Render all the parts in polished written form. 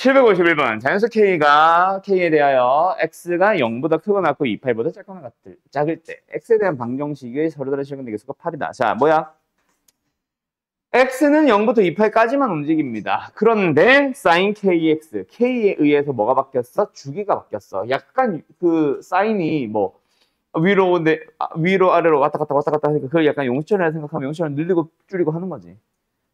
751번. 자연수 K에 대하여 X가 0보다 크거나 같고 2파이보다 작거나 작을 때 X에 대한 방정식의 서로다른 실근 대계수가 8이다. 자, 뭐야? X는 0부터 2파이까지만 움직입니다. 그런데 sin KX, K에 의해서 뭐가 바뀌었어? 주기가 바뀌었어. 약간 그 사인이 뭐 위로 아래로 왔다 갔다 하니까 그걸 약간 용수철이라 생각하면 용수철을 늘리고 줄이고 하는 거지.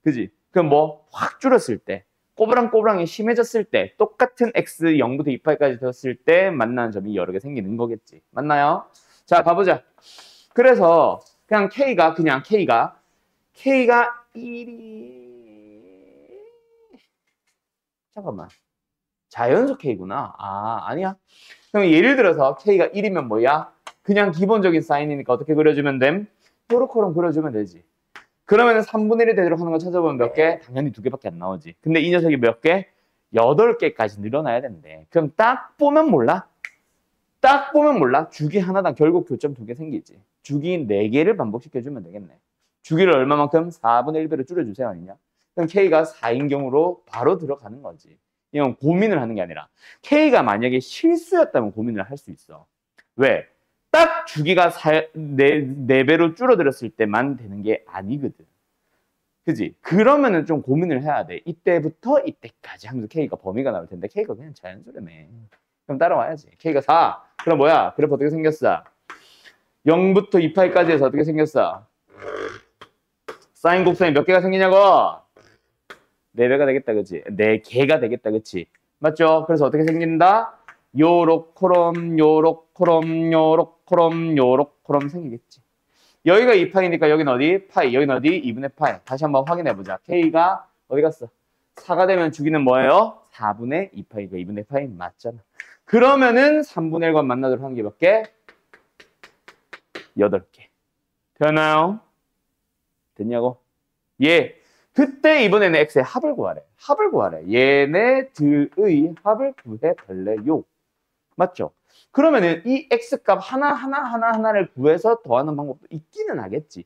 그지? 그럼 뭐 확 줄었을 때, 꼬부랑꼬부랑이 심해졌을 때, 똑같은 X 0부터 2파이까지 되었을 때 만나는 점이 여러 개 생기는 거겠지. 맞나요? 자, 가보자. 그래서 그냥 K가 1이 잠깐만. 자연수 K구나. 아, 아니야. 그럼 예를 들어서 K가 1이면 뭐야? 그냥 기본적인 사인이니까 어떻게 그려주면 됨? 요렇게럼 그려주면 되지. 그러면 3분의 1이 되도록 하는 거 찾아보면 몇 개? 당연히 2개밖에 안 나오지. 근데 이 녀석이 몇 개? 8개까지 늘어나야 된대. 그럼 딱 보면 몰라? 주기 하나당 결국 교점 2개 생기지. 주기 4개를 반복시켜주면 되겠네. 주기를 얼마만큼? 4분의 1배로 줄여주세요. 아니냐? 그럼 K가 4인 경우로 바로 들어가는 거지. 이건 고민을 하는 게 아니라 K가 만약에 실수였다면 고민을 할 수 있어. 왜? 딱 주기가 4배로 줄어들었을 때만 되는 게 아니거든. 그지? 그러면은 좀 고민을 해야 돼. 이때부터 이때까지 하면서 K가 범위가 나올 텐데 K가 그냥 자연수라며. 그럼 따라와야지. K가 4. 그럼 뭐야? 그래프 어떻게 생겼어? 0부터 2파이까지 해서 어떻게 생겼어? 사인 곱사인 몇 개가 생기냐고? 4배가 되겠다, 그치? 4개가 되겠다, 그치? 맞죠? 그래서 어떻게 생긴다? 요렇코럼 생기겠지. 여기가 2파이니까 여기는 어디? 파이. 여기는 어디? 2분의 파이. 다시 한번 확인해보자. K가 어디 갔어? 4가 되면 주기는 뭐예요? 4분의 2파이가 2분의 파이 맞잖아. 그러면은 3분의 1과 만나도록 하는 게 몇 개? 8개. 되나요? 됐냐고? 예. 그때 이번에는 X의 합을 구하래. 얘네들의 합을 구해달래요. 맞죠? 그러면은 이 X값 하나를 구해서 더하는 방법도 있기는 하겠지.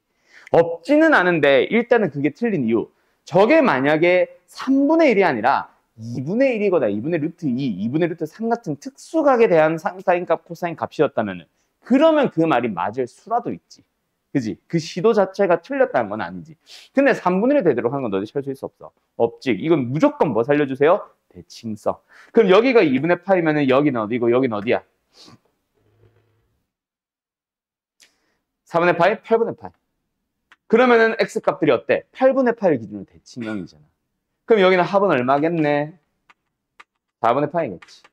없지는 않은데 일단은 그게 틀린 이유. 저게 만약에 3분의 1이 아니라 2분의 1이거나 2분의 루트 2, 2분의 루트 3 같은 특수각에 대한 사인값, 코사인 값이었다면은 그러면 그 말이 맞을 수라도 있지. 그지? 그 시도 자체가 틀렸다는 건 아니지. 근데 3분의 1이 되도록 하는 건 어디 찾을 수 없어. 없지. 이건 무조건 뭐 살려주세요? 대칭성. 그럼 여기가 2분의 파이면은 여기는 어디고 여기는 어디야? 4분의 파이? 8분의 파이. 그러면은 X값들이 어때? 8분의 파이를 기준으로 대칭형이잖아. 그럼 여기는 합은 얼마겠네? 4분의 파이겠지.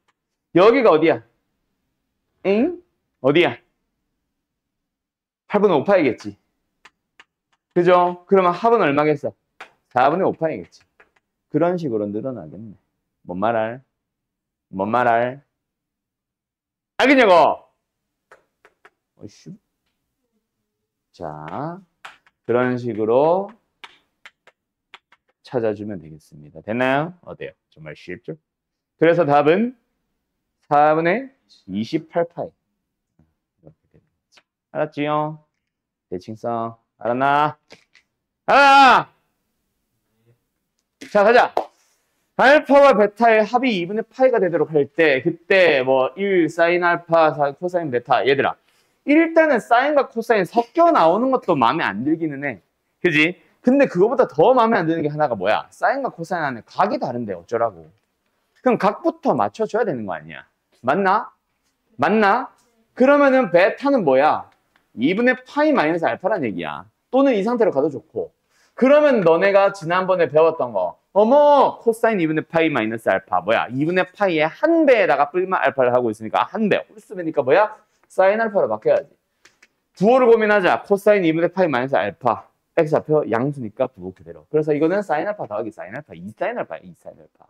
여기가 어디야? 엥? 어디야? 8분의 5파이겠지. 그죠? 그러면 합은 얼마겠어? 4분의 5파이겠지. 그런 식으로 늘어나겠네. 뭔 말할? 알겠냐고? 어이씨. 자, 그런 식으로 찾아주면 되겠습니다. 됐나요? 어때요? 정말 쉽죠? 그래서 답은 4분의 28파이. 이렇게 되는 거지. 알았지요? 대칭성. 알았나? 자, 가자. 알파와 베타의 합이 2분의 파이가 되도록 할 때 그때 뭐 1 사인 알파, 코사인 베타. 얘들아. 일단은 사인과 코사인 섞여 나오는 것도 마음에 안 들기는 해. 그지? 근데 그거보다 더 마음에 안 드는 게 하나가 뭐야? 사인과 코사인 안에 각이 다른데 어쩌라고. 그럼 각부터 맞춰줘야 되는 거 아니야. 맞나? 그러면은 베타는 뭐야? 2분의 파이 마이너스 알파란 얘기야. 또는 이 상태로 가도 좋고. 그러면 너네가 지난번에 배웠던 거. 어머, 코사인 2분의 파이 마이너스 알파. 뭐야? 2분의 파이의 한 배에다가 뿔마 알파를 하고 있으니까 한 배. 홀수배니까 뭐야? 사인 알파로 바뀌어야지. 부호를 고민하자. 코사인 2분의 파이 마이너스 알파. X좌표 양수니까 부호 그대로. 그래서 이거는 사인 알파 더하기 사인 알파. 2사인 알파야. 2사인 알파.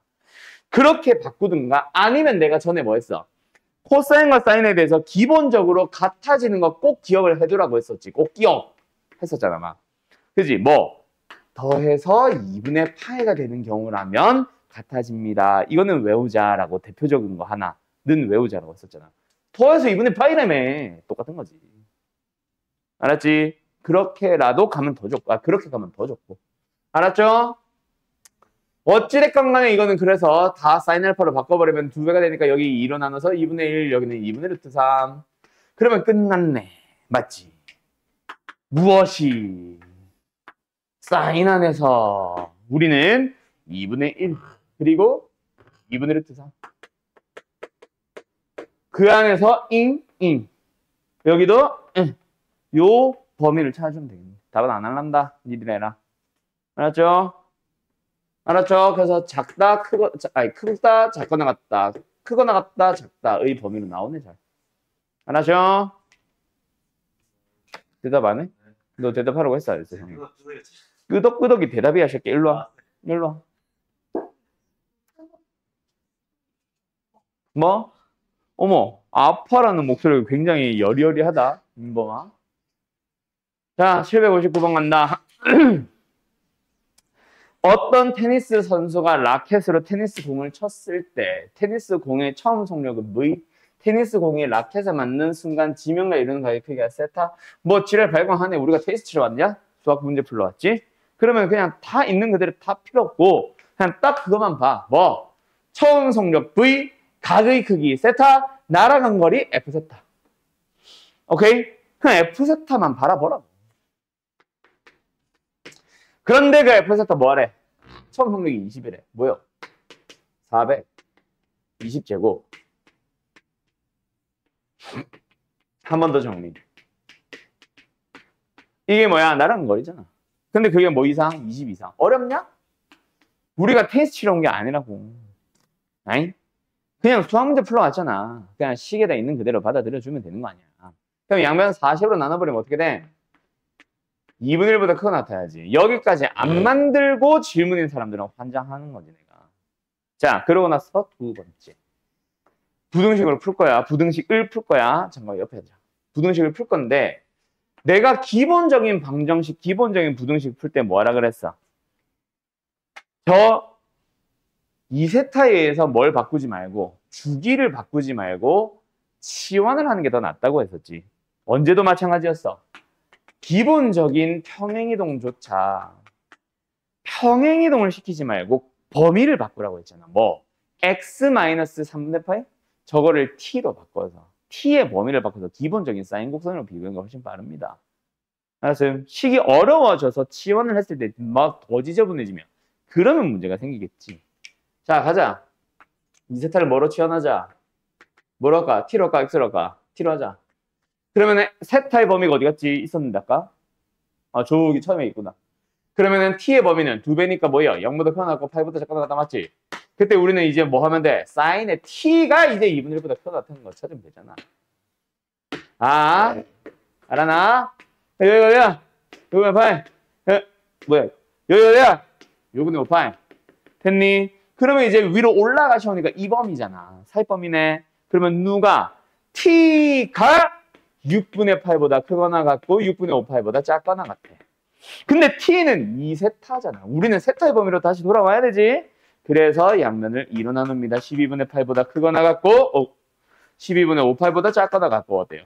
그렇게 바꾸든가 아니면 내가 전에 뭐 했어? 코사인과 사인에 대해서 기본적으로 같아지는 거 꼭 기억을 해두라고 했었지. 꼭 기억했었잖아 막. 그지? 뭐 더해서 2분의 파이가 되는 경우라면 같아집니다. 이거는 외우자라고 대표적인 거 하나는 외우자라고 했었잖아. 더해서 2분의 파이라며. 똑같은 거지. 알았지? 그렇게라도 가면 더 좋고. 그렇게 가면 더 좋고. 알았죠? 어찌됐건 간에 이거는 그래서 다 사인 알파로 바꿔버리면 2배가 되니까 여기 2로 나눠서 2분의 1, 여기는 2분의 루트 3. 그러면 끝났네. 맞지? 무엇이? 사인 안에서 우리는 2분의 1 그리고 2분의 루트 3. 그 안에서 여기도 요 범위를 찾아주면 되겠네. 답은 안 할란다. 니들 해라. 알았죠? 알았죠? 그래서 작다, 크다, 작거나 같다, 크거나 같다, 작다의 범위로 나오네, 잘. 알았죠? 대답 안 해? 너 대답하라고 했어, 안 했어? 끄덕끄덕이 대답이야, 새끼. 일로 와. 일로 와. 뭐? 어머, 아파라는 목소리가 굉장히 여리여리하다, 민범아. 자, 759번 간다. 어떤 테니스 선수가 라켓으로 테니스 공을 쳤을 때 테니스 공의 처음 속력은 V, 테니스 공이 라켓에 맞는 순간 지면과 이루는 가의 크기가 세타. 뭐 지랄 발광하네. 우리가 테스트 치러 왔냐? 수학 문제 풀러왔지? 그러면 그냥 다 있는 그대로 다 필요 없고 그냥 딱 그것만 봐. 뭐 처음 속력 V, 각의 크기 세타, 날아간 거리 F 세타. 오케이? 그냥 F 세타만 바라보라고. 그런데 그 F 세타 뭐하래? 처음 속력이 20이래. 뭐요? 400. 20제곱. 한 번 더 정리. 이게 뭐야? 날아간 거리잖아. 근데 그게 뭐 이상? 20 이상. 어렵냐? 우리가 테스트 치러 온 게 아니라고. 아니? 그냥 수학 문제 풀러왔잖아. 그냥 식에다 있는 그대로 받아들여주면 되는 거 아니야. 그럼 양변 40으로 나눠버리면 어떻게 돼? 2분의 1보다 크고 나타야지. 여기까지 안 만들고 질문인 사람들은 환장하는 거지, 내가. 자, 그러고 나서 두 번째. 부등식으로 풀 거야. 부등식을 풀 거야. 잠깐 옆에 하자. 부등식을 풀 건데 내가 기본적인 방정식, 기본적인 부등식 풀 때 뭐라 그랬어? 저 2세타에 의해서 뭘 바꾸지 말고 주기를 바꾸지 말고 치환을 하는 게 더 낫다고 했었지. 언제도 마찬가지였어. 기본적인 평행이동조차 평행이동을 시키지 말고 범위를 바꾸라고 했잖아. 뭐 x-3분의 파이? 저거를 t로 바꿔서 t의 범위를 바꿔서 기본적인 사인 곡선으로 비교하는 게 훨씬 빠릅니다. 알았어요? 식이 어려워져서 치환을 했을 때 막 더 지저분해지면 그러면 문제가 생기겠지. 자, 가자. 2세타를 뭐로 치환하자? 뭐로 할까? t로 할까? x로 할까? t로 하자. 그러면은 세타의 범위가 어디 갔지? 있었는데 아까? 아, 저기 처음에 있구나. 그러면은 t의 범위는 2배니까 뭐예요? 0보다 크거나 같고 8보다 작거나 같다, 맞지? 그때 우리는 이제 뭐 하면 돼? 사인의 t가 이제 2분의 1보다 크거나 같은 거 찾으면 되잖아. 아, 알아나? 여기야. 요번에 파이. 뭐야? 여기야. 요번에 5파이. 됐니? 그러면 이제 위로 올라가시오니까 이 범위잖아. 사이범위네. 그러면 누가? t가 6분의 8보다 크거나 같고 6분의 5파이보다 작거나 같아. 근데 t는 2세타잖아. 우리는 세타의 범위로 다시 돌아와야 되지. 그래서 양면을 2로 나눕니다. 12분의 8보다 크거나 같고 12분의 5파이보다 작거나 같고 어때요?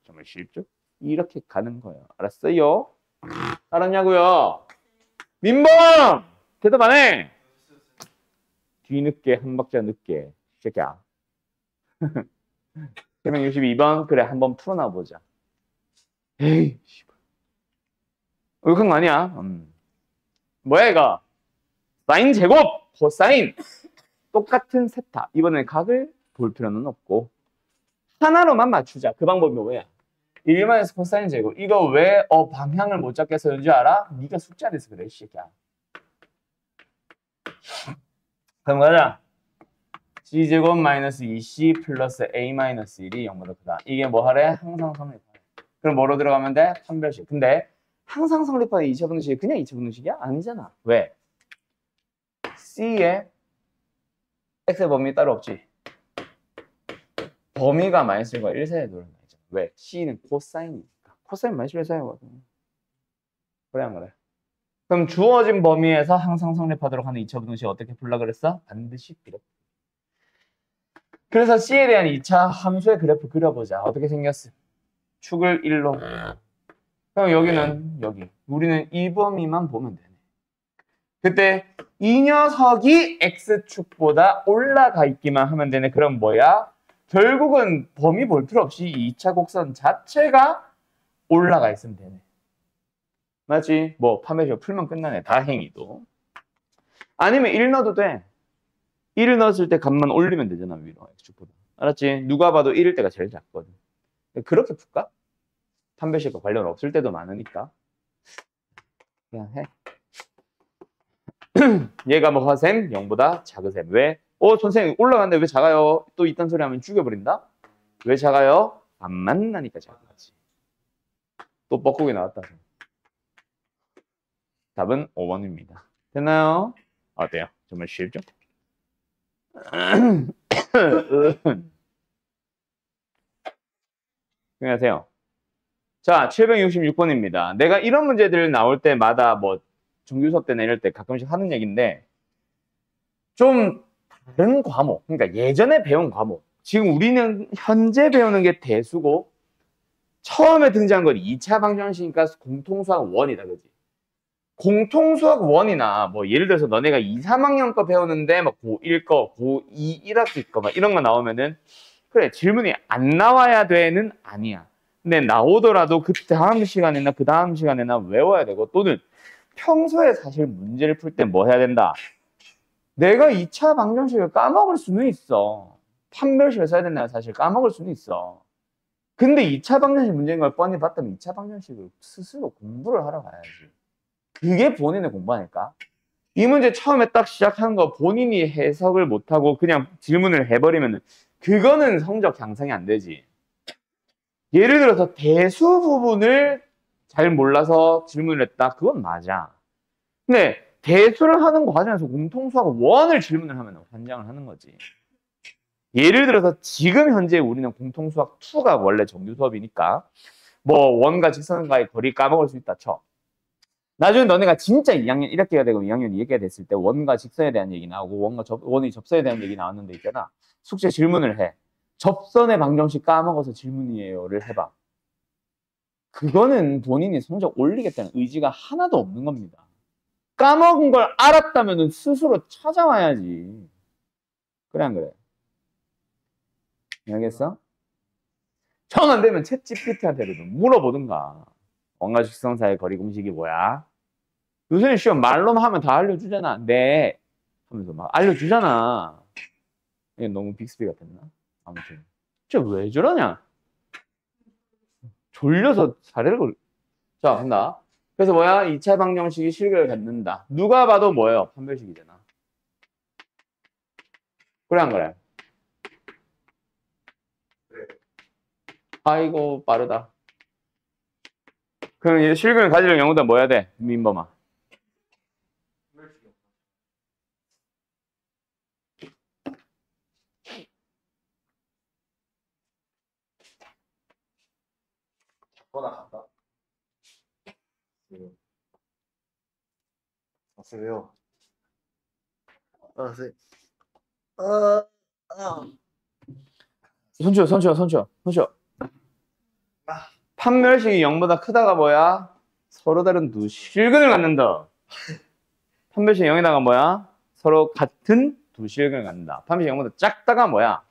정말 쉽죠? 이렇게 가는 거예요. 알았어요? 알았냐고요? 민범! 대답 안 해! 뒤늦게 한 박자 늦게. 새끼야. 362번 그래 한번 풀어놔보자. 에이 씨발. 그런 거 아니야. 뭐야 이거? 사인 제곱 코사인 똑같은 세타. 이번엔 각을 볼 필요는 없고 하나로만 맞추자. 그 방법이 뭐야? 1-1 코사인 제곱. 이거 왜 방향을 못 잡게 했는지 알아? 네가 숙제 안 해서 그래 이 새끼야. 그럼 가자. c제곱 마이너스 2c 플러스 a 마이너스 1이 0보다 크다. 이게 뭐 하래? 항상 성립하래. 그럼 뭐로 들어가면 돼? 판별식. 근데 항상 성립하는 2차 분식이 그냥 2차 분식이야? 아니잖아. 왜? c의 x의 범위 따로 없지. 범위가 마이너스 1과 1 사이에 들어있는 거잖아. 왜? c는 코사인이니까. 코사인 마이너스 1 사이거든. 그래 안 그래? 그럼 주어진 범위에서 항상 성립하도록 하는 2차 분식이 어떻게 풀라 그랬어? 반드시 그래프. 그래서 C에 대한 2차 함수의 그래프 그려보자. 어떻게 생겼어? 축을 1로. 그럼 여기는 여기. 우리는 이 범위만 보면 되네. 그때 이 녀석이 x축보다 올라가 있기만 하면 되네. 그럼 뭐야? 결국은 범위 볼 필요 없이 2차 곡선 자체가 올라가 있으면 되네. 맞지? 뭐 판매식 풀면 끝나네. 다행히도. 아니면 1 넣어도 돼. 1을 넣었을 때 값만 올리면 되잖아. 위로 x축보다. 알았지? 누가 봐도 1일 때가 제일 작거든. 그렇게 풀까? 판별식과 관련 없을 때도 많으니까. 그냥 해. 얘가 뭐 허셈 0보다 작으셈. 왜? 선생님 올라갔는데 왜 작아요? 또 이딴 소리 하면 죽여버린다? 왜 작아요? 안 만나니까 작아지. 또 뻐꾸기 나왔다. 답은 5번입니다. 됐나요? 어때요? 정말 쉽죠? 안녕하세요. 자, 766번입니다. 내가 이런 문제들 나올 때마다 뭐 정규 수업 때나 이럴 때 가끔씩 하는 얘기인데 좀 다른 과목, 그러니까 예전에 배운 과목. 지금 우리는 현재 배우는 게 대수고 처음에 등장한 건 2차 방정식이니까 공통수학 원이다, 그지? 공통수학 원이나 뭐 예를 들어서 너네가 2, 3학년 거 배우는데 막 고1 거, 고2 1학기 거 막 이런 거 나오면은 그래 질문이 안 나와야 되는 아니야. 근데 나오더라도 그 다음 시간이나 그 다음 시간에나 외워야 되고 또는 평소에 사실 문제를 풀 때 뭐 해야 된다? 내가 2차 방정식을 까먹을 수는 있어. 판별식을 써야 된다면 사실 까먹을 수는 있어. 근데 2차 방정식 문제인 걸 뻔히 봤다면 2차 방정식을 스스로 공부를 하러 가야지. 그게 본인의 공부하니까. 이 문제 처음에 딱 시작하는 거 본인이 해석을 못하고 그냥 질문을 해버리면 그거는 성적 향상이 안 되지. 예를 들어서 대수 부분을 잘 몰라서 질문을 했다. 그건 맞아. 근데 대수를 하는 과정에서 공통수학 원을 질문을 하면 환장을 하는 거지. 예를 들어서 지금 현재 우리는 공통수학 2가 원래 정규 수업이니까 뭐 원과 직선과의 거리 까먹을 수 있다 쳐. 나중에 너네가 진짜 2학년 1학기가 되고 2학년 2학기가 됐을 때 원과 직선에 대한 얘기 나오고 원의 접선에 대한 얘기 나왔는데 있잖아. 숙제 질문을 해. 접선의 방정식 까먹어서 질문이에요를 해봐. 그거는 본인이 성적 올리겠다는 의지가 하나도 없는 겁니다. 까먹은 걸 알았다면 스스로 찾아와야지. 그래 안 그래? 알겠어? 정 안 되면 챗 GPT한테라도 물어보든가. 원과 직선 사이의 거리 공식이 뭐야? 요새는 시험 말로만 하면 다 알려주잖아. 네. 하면서 막 알려주잖아. 이게 너무 빅스비 같았나? 아무튼. 진짜 왜 저러냐? 졸려서 사례를 걸. 자, 간다. 그래서 뭐야? 2차 방정식이 실결을 갖는다. 누가 봐도 뭐예요? 판별식이잖아. 그래 안 그래? 아이고 빠르다. 그럼 이제 실근을 가지려면 영어다 뭐 해야 돼? 민범아. 거나 갔다. 왜요? 쌤. 손 치워. 판별식이 0보다 크다가 뭐야? 서로 다른 두 실근을 갖는다. 판별식이 0에다가 뭐야? 서로 같은 두 실근을 갖는다. 판별식이 0보다 작다가 뭐야?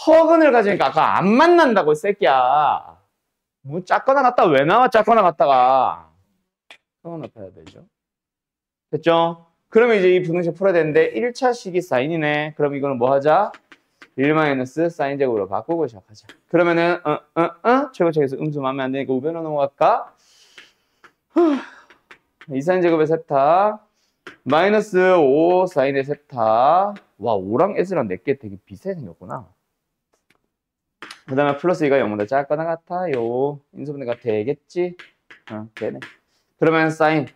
허근을 가지니까 아까 안 만난다고 이 새끼야. 뭐 작거나 같다 왜 나와 작거나 같다가. 성은 나타나야 되죠. 됐죠? 그러면 이제 이 분홍식 풀어야 되는데 1차식이 사인이네. 그럼 이거는 뭐 하자? 1 마이너스 사인 제곱으로 바꾸고 시작하자. 그러면은 최고책에서 음수 마음에 안 드니까 우변으로 넘어갈까? 2 사인 제곱의 세타 마이너스 5 사인의 세타. 와 5랑 S랑 4개 되게 비슷하게 생겼구나. 그 다음에 플러스 2가 0보다 작거나 같아요. 인수분해가 되겠지? 되네. 그러면 사인의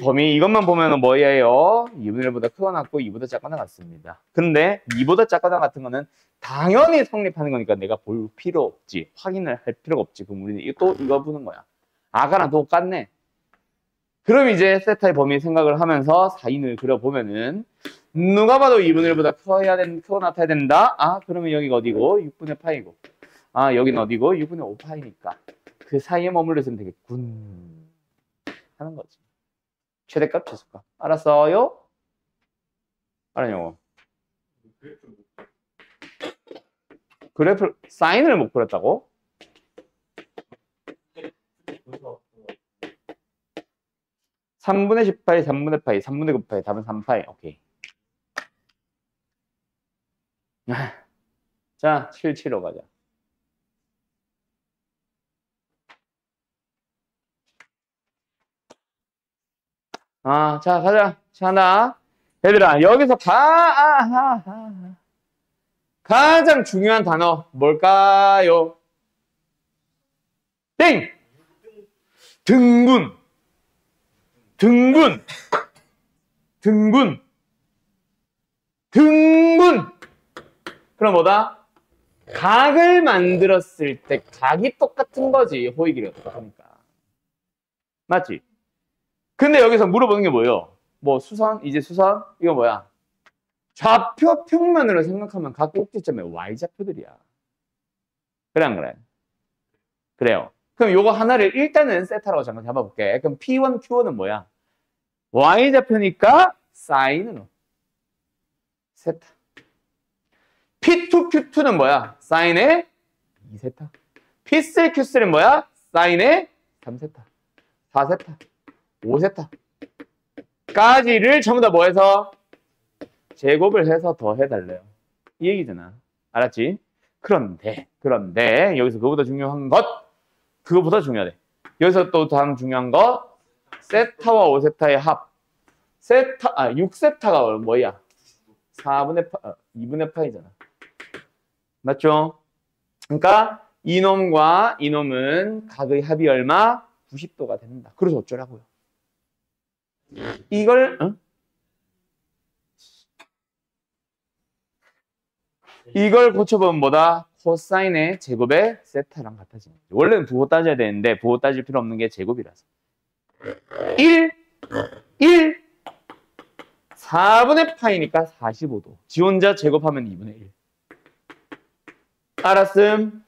범위 이것만 보면 뭐예요? 2분의 1보다 크거나 같고 2보다 작거나 같습니다. 근데 2보다 작거나 같은 거는 당연히 성립하는 거니까 내가 볼 필요 없지. 확인을 할 필요가 없지. 그럼 우리는 또 이거 보는 거야. 아까랑 똑같네. 그럼 이제 세타의 범위 생각을 하면서 사인을 그려보면은 누가 봐도 2분의 1보다 크고 나타야 된다. 그러면 여기가 어디고? 6분의 파이고. 여기는 어디고? 6분의 5파이니까 그 사이에 머물러 있으면 되겠군 하는 거지. 최대값, 최소값. 알았어요? 알았냐고. 그래프, 사인을 못 그렸다고? 3분의 10파이, 3분의 파이, 3분의 9파이, 답은 3파이. 오케이. 자, 775 가자. 자, 가자. 자, 얘들아, 여기서 가장 중요한 단어 뭘까요? 땡! 등분. 등분. 등분. 등분. 그럼 뭐다? 각을 만들었을 때 각이 똑같은 거지. 호익이가 똑같으니까. 맞지? 근데 여기서 물어보는 게 뭐예요? 뭐 수선? 이제 수선? 이거 뭐야? 좌표 평면으로 생각하면 각 꼭지점의 y좌표들이야. 그래 안 그래? 그래요. 그럼 요거 하나를 일단은 세타라고 잠깐 잡아볼게. 그럼 P1, Q1은 뭐야? y좌표니까 사인으로. 세타. P2, Q2는 뭐야? 사인의 2세타. P3, Q3는 뭐야? 사인의 3세타. 4세타. 5세타. 까지를 전부 다 뭐 해서? 제곱을 해서 더 해달래요. 이 얘기잖아. 알았지? 그런데 여기서 그거보다 중요한 것, 그거보다 중요하대. 여기서 또 다음 중요한 것, 세타와 5세타의 합. 6세타가 뭐야? 2분의 파이잖아. 맞죠? 그러니까 이놈과 이놈은 각의 합이 얼마? 90도가 된다. 그래서 어쩌라고요? 이걸 고쳐보면 뭐다? 코사인의 제곱의 세타랑 같아지는 거죠. 원래는 부호 따져야 되는데 부호 따질 필요 없는 게 제곱이라서. 1, 4분의 파이니까 45도. 지 혼자 제곱하면 2분의 1. 알았음?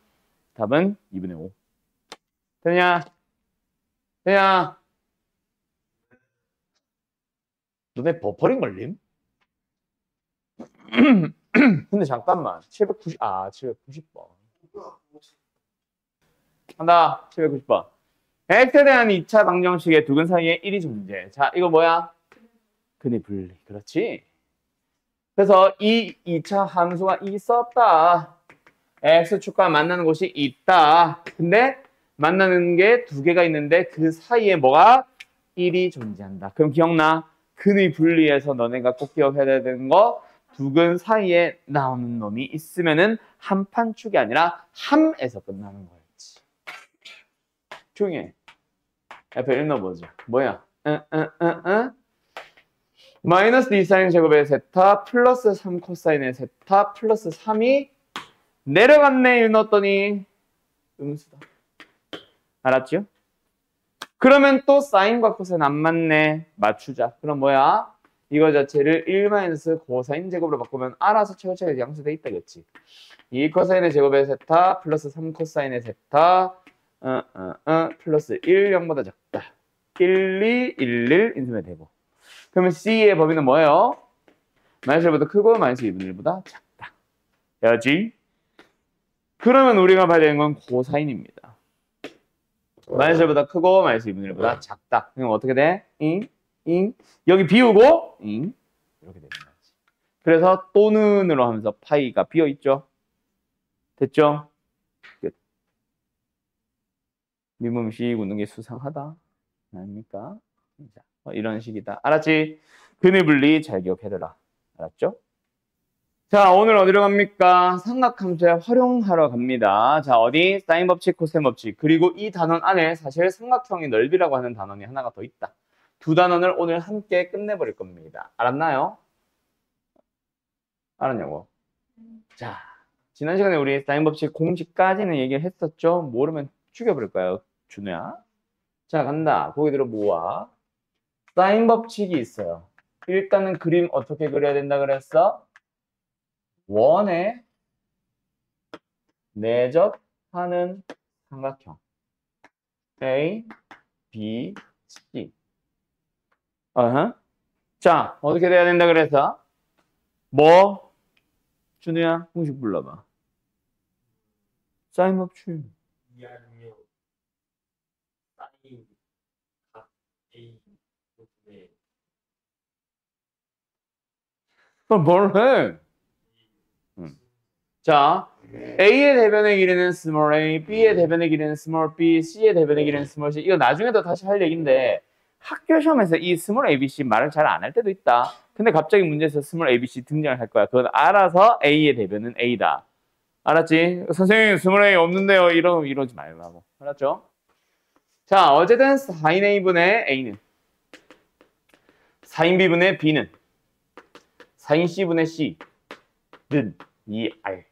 답은 2분의 5. 되냐? 너네 버퍼링 걸림? 근데 잠깐만. 790번. 한다. 790번. x에 대한 2차 방정식의 두 근 사이에 1이 존재. 자, 이거 뭐야? 근의 분리. 그렇지? 그래서 이 2차 함수가 있었다. x축과 만나는 곳이 있다. 근데 만나는 게 두 개가 있는데 그 사이에 뭐가? 1이 존재한다. 그럼 기억나? 근의 분리에서 너네가 꼭 기억해야 되는 거, 두 근 사이에 나오는 놈이 있으면은 한판축이 아니라 함에서 끝나는 거였지. 조용히 해. 옆에 1 넣어보자. 뭐야? 마이너스 2사인 제곱의 세타 플러스 3 코사인의 세타 플러스 3이 내려갔네. 넣었더니 음수다. 알았죠? 그러면 또 사인과 코사인 안 맞네. 맞추자. 그럼 뭐야? 이거 자체를 1 마이너스 코사인 제곱으로 바꾸면 알아서 최고차가 양수돼 있다. 그렇지? 2 코사인의 제곱의 세타 플러스 3 코사인의 세타 플러스 1 0보다 작다. 1, 2, 1, 1 인수면 되고. 그러면 C의 범위는 뭐예요? 마이너스 1보다 크고 마이너스 2분의 1보다 작다. 알았지? 그러면 우리가 봐야 되는 건 코사인입니다. 마이너스 1보다 크고 마이너스 2분의 1보다 작다. 그럼 어떻게 돼? 여기 비우고 이렇게 되는 거지. 그래서 또는으로 하면서 파이가 비어있죠. 됐죠? 끝. 민몸식 웃는 게 수상하다. 아닙니까? 자, 이런 식이다. 알았지? 근의 분리 잘 기억해둬라. 알았죠? 자, 오늘 어디로 갑니까? 삼각함수에 활용하러 갑니다. 자, 어디? 사인 법칙, 코사인 법칙. 그리고 이 단원 안에 사실 삼각형의 넓이라고 하는 단원이 하나가 더 있다. 두 단원을 오늘 함께 끝내버릴 겁니다. 알았나요? 알았냐고? 자, 지난 시간에 우리 사인 법칙 공식까지는 얘기를 했었죠? 모르면 죽여버릴 거야, 준우야. 자, 간다. 거기 들어 모아. 사인 법칙이 있어요. 일단은 그림 어떻게 그려야 된다 그랬어? 원에 내접하는 삼각형 A, B, C. 어허. 자, 어떻게 돼야 된다 그래서? 뭐? 준우야, 공식 불러봐. 사인 법칙. 이하료 사인 각 A 네. 그럼 뭘 해? 자, A의 대변의 길이는 small a, B의 대변의 길이는 small b, C의 대변의 길이는 small c. 이거 나중에도 다시 할 얘기인데 학교 시험에서 이 small a, b, c 말을 잘 안 할 때도 있다. 근데 갑자기 문제에서 small a, b, c 등장을 할 거야. 그건 알아서 A의 대변은 A다. 알았지? 선생님 small a 없는데요. 이러지 말라고. 알았죠? 자, 어쨌든 4인 A분의 A는 4인 B분의 B는 4인 C분의 C는 이 R.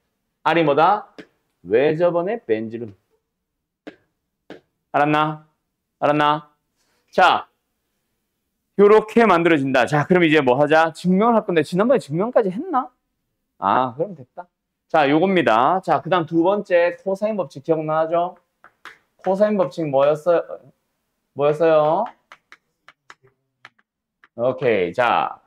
R이 뭐다? 외접원의 벤즈름. 알았나? 알았나? 자, 요렇게 만들어진다. 자, 그럼 이제 뭐 하자? 증명을 할 건데 지난번에 증명까지 했나? 아, 그럼 됐다. 자, 요겁니다. 자, 그 다음 두 번째 코사인 법칙 기억나죠? 코사인 법칙 뭐였어요? 오케이. 자,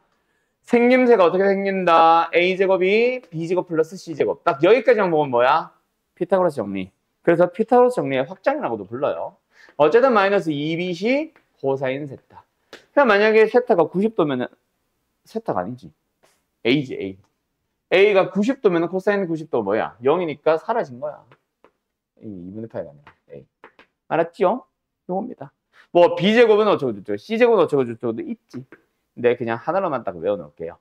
생김새가 어떻게 생긴다? A제곱이 B제곱 플러스 C제곱. 딱 여기까지만 보면 뭐야? 피타고라스 정리. 그래서 피타고라스 정리의 확장이라고도 불러요. 어쨌든 마이너스 2BC 코사인 세타. 그럼 만약에 세타가 90도면은 세타가 아니지. A지, A. A가 90도면은 코사인 90도 뭐야? 0이니까 사라진 거야. 2분의 파이가 아니라 A. 알았죠? 요겁니다. 뭐 B제곱은 어쩌고저쩌고 C제곱은 어쩌고저쩌고도 있지. 근데 그냥 하나로만 딱 외워놓을게요.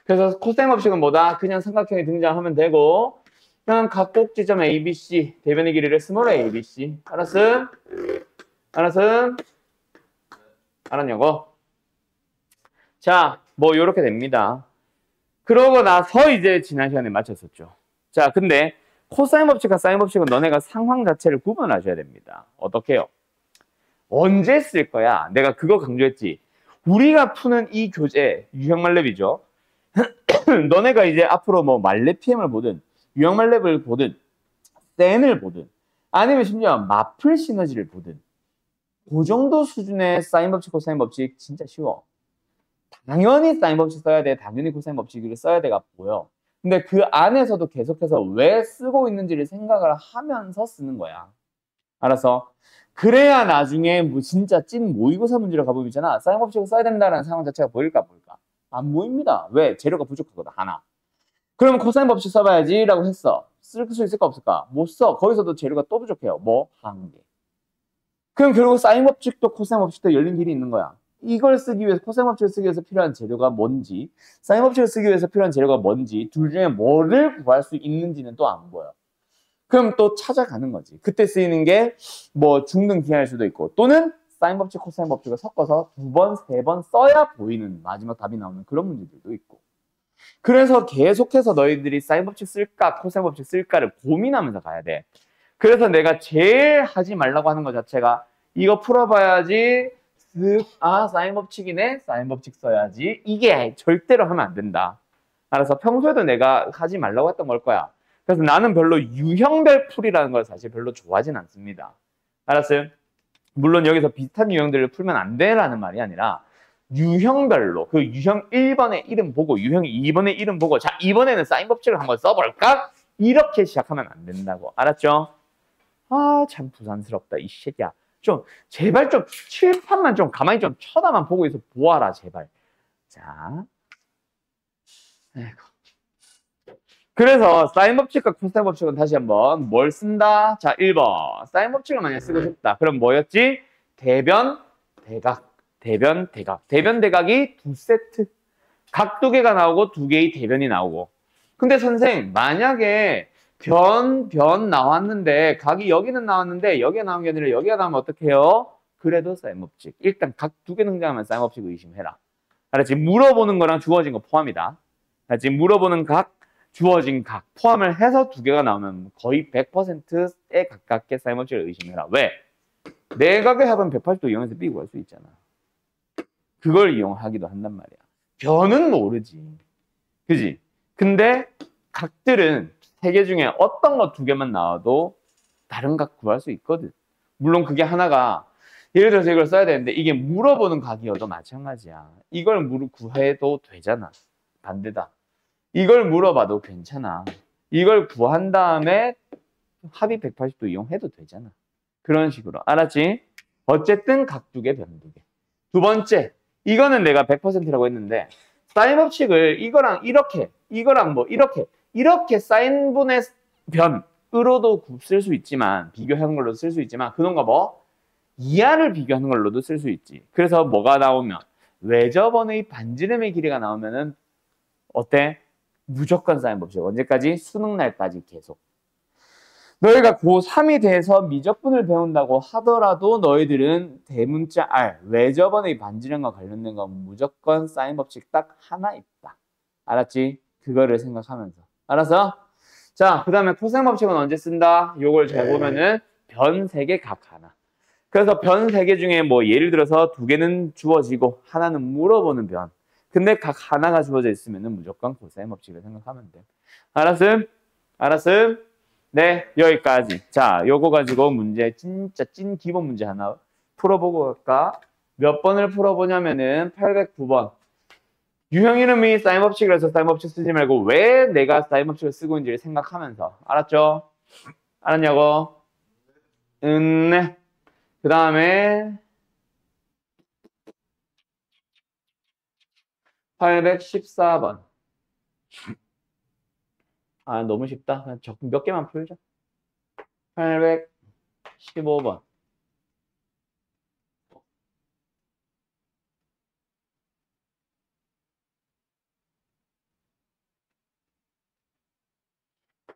그래서 코사인 법칙은 뭐다? 그냥 삼각형이 등장하면 되고 그냥 각 꼭지점 ABC 대변의 길이를 스몰 ABC 알았음? 알았음? 알았냐고? 자, 뭐 요렇게 됩니다. 그러고 나서 이제 지난 시간에 마쳤었죠. 자, 근데 코사인 법칙과 사인 법칙은 너네가 상황 자체를 구분하셔야 됩니다. 어떻게요? 언제 쓸 거야? 내가 그거 강조했지. 우리가 푸는 이 교재, 유형말렙이죠. 너네가 이제 앞으로 뭐 말렙 PM을 보든, 유형말렙을 보든, 센을 보든, 아니면 심지어 마플 시너지를 보든, 그 정도 수준의 사인 법칙, 코사인 법칙 진짜 쉬워. 당연히 사인 법칙 써야 돼, 당연히 코사인 법칙을 써야 돼가 보여. 근데 그 안에서도 계속해서 왜 쓰고 있는지를 생각을 하면서 쓰는 거야. 알아서. 그래야 나중에 뭐 진짜 찐 모의고사 문제로 가보면 있잖아. 사인 법칙을 써야 된다는 상황 자체가 보일까 보일까? 안 보입니다. 왜? 재료가 부족하거든, 하나. 그러면 코사인 법칙 써봐야지 라고 했어. 쓸 수 있을까 없을까? 못 써. 거기서도 재료가 또 부족해요. 뭐? 한 개. 그럼 결국 사인 법칙도 코사인 법칙도 열린 길이 있는 거야. 이걸 쓰기 위해서, 코사인 법칙을 쓰기 위해서 필요한 재료가 뭔지, 사인 법칙을 쓰기 위해서 필요한 재료가 뭔지, 둘 중에 뭐를 구할 수 있는지는 또 안 보여. 그럼 또 찾아가는 거지. 그때 쓰이는 게 뭐 중등 기하일 수도 있고 또는 사인 법칙, 코사인 법칙을 섞어서 2번, 3번 써야 보이는 마지막 답이 나오는 그런 문제들도 있고. 그래서 계속해서 너희들이 사인 법칙 쓸까, 코사인 법칙 쓸까를 고민하면서 가야 돼. 그래서 내가 제일 하지 말라고 하는 것 자체가 이거 풀어봐야지, 사인 법칙이네, 사인 법칙 써야지. 이게 절대로 하면 안 된다. 알아서 평소에도 내가 하지 말라고 했던 걸 거야. 그래서 나는 별로 유형별 풀이라는 걸 사실 별로 좋아하진 않습니다. 알았어요? 물론 여기서 비슷한 유형들을 풀면 안 돼라는 말이 아니라 유형별로 그 유형 1번의 이름 보고 유형 2번의 이름 보고 자 이번에는 사인 법칙을 한번 써볼까? 이렇게 시작하면 안 된다고. 알았죠? 아 참 부산스럽다 이 새끼야. 좀 제발 좀 칠판만 좀 가만히 좀 쳐다만 보고 있어 보아라 제발. 자, 아이고. 그래서 사인 법칙과 코사인 법칙은 다시 한번 뭘 쓴다? 자, 1번. 사인 법칙을 만약 쓰고 싶다. 그럼 뭐였지? 대변, 대각. 대변, 대각. 대변, 대각이 두 세트. 각 두 개가 나오고 두 개의 대변이 나오고. 근데 선생, 만약에 변 나왔는데 각이 여기는 나왔는데 여기가 나온 게 아니라 여기가 나오면 어떡해요? 그래도 사인 법칙. 일단 각 두 개 등장하면 사인 법칙 의심해라. 알았지? 물어보는 거랑 주어진 거 포함이다. 알았지? 물어보는 각, 주어진 각 포함을 해서 두 개가 나오면 거의 100%에 가깝게 사인 법칙을 의심해라. 왜? 내각의 합은 180도 이용해서 B 구할 수 있잖아. 그걸 이용하기도 한단 말이야. 변은 모르지. 그지? 근데 각들은 세 개 중에 어떤 거 두 개만 나와도 다른 각 구할 수 있거든. 물론 그게 하나가 예를 들어서 이걸 써야 되는데 이게 물어보는 각이어도 마찬가지야. 이걸 구해도 되잖아. 반대다. 이걸 물어봐도 괜찮아. 이걸 구한 다음에 합이 180도 이용해도 되잖아. 그런 식으로. 알았지? 어쨌든 각 두 개, 변 두 개. 두 번째, 이거는 내가 100%라고 했는데 사인 법칙을 이거랑 이렇게, 이거랑 뭐 이렇게 사인분의 변으로도 쓸 수 있지만 비교하는 걸로도 쓸 수 있지만 그런 거 뭐? 이하를 비교하는 걸로도 쓸 수 있지. 그래서 뭐가 나오면 외접원의 반지름의 길이가 나오면은 어때? 무조건 사인 법칙. 언제까지? 수능 날까지 계속. 너희가 고3이 돼서 미적분을 배운다고 하더라도 너희들은 대문자 R, 외접원의 반지름과 관련된 건 무조건 사인 법칙 딱 하나 있다. 알았지? 그거를 생각하면서. 알았어? 자, 그 다음에 코사인 법칙은 언제 쓴다? 요걸 잘 보면은 변 3개 각 하나. 그래서 변 3개 중에 뭐 예를 들어서 2개는 주어지고 하나는 물어보는 변. 근데 각 하나가 주어져 있으면은 무조건 코사인 법칙을 생각하면 돼. 알았음? 알았음? 네, 여기까지. 자, 요거 가지고 문제, 진짜 찐 기본 문제 하나 풀어보고 갈까? 몇 번을 풀어보냐면은 809번. 유형 이름이 사인 법칙을 해서 사인 법칙 쓰지 말고 왜 내가 사인 법칙을 쓰고 있는지를 생각하면서. 알았죠? 알았냐고? 네. 그 다음에 814번. 아, 너무 쉽다. 그냥 몇 개만 풀자. 815번.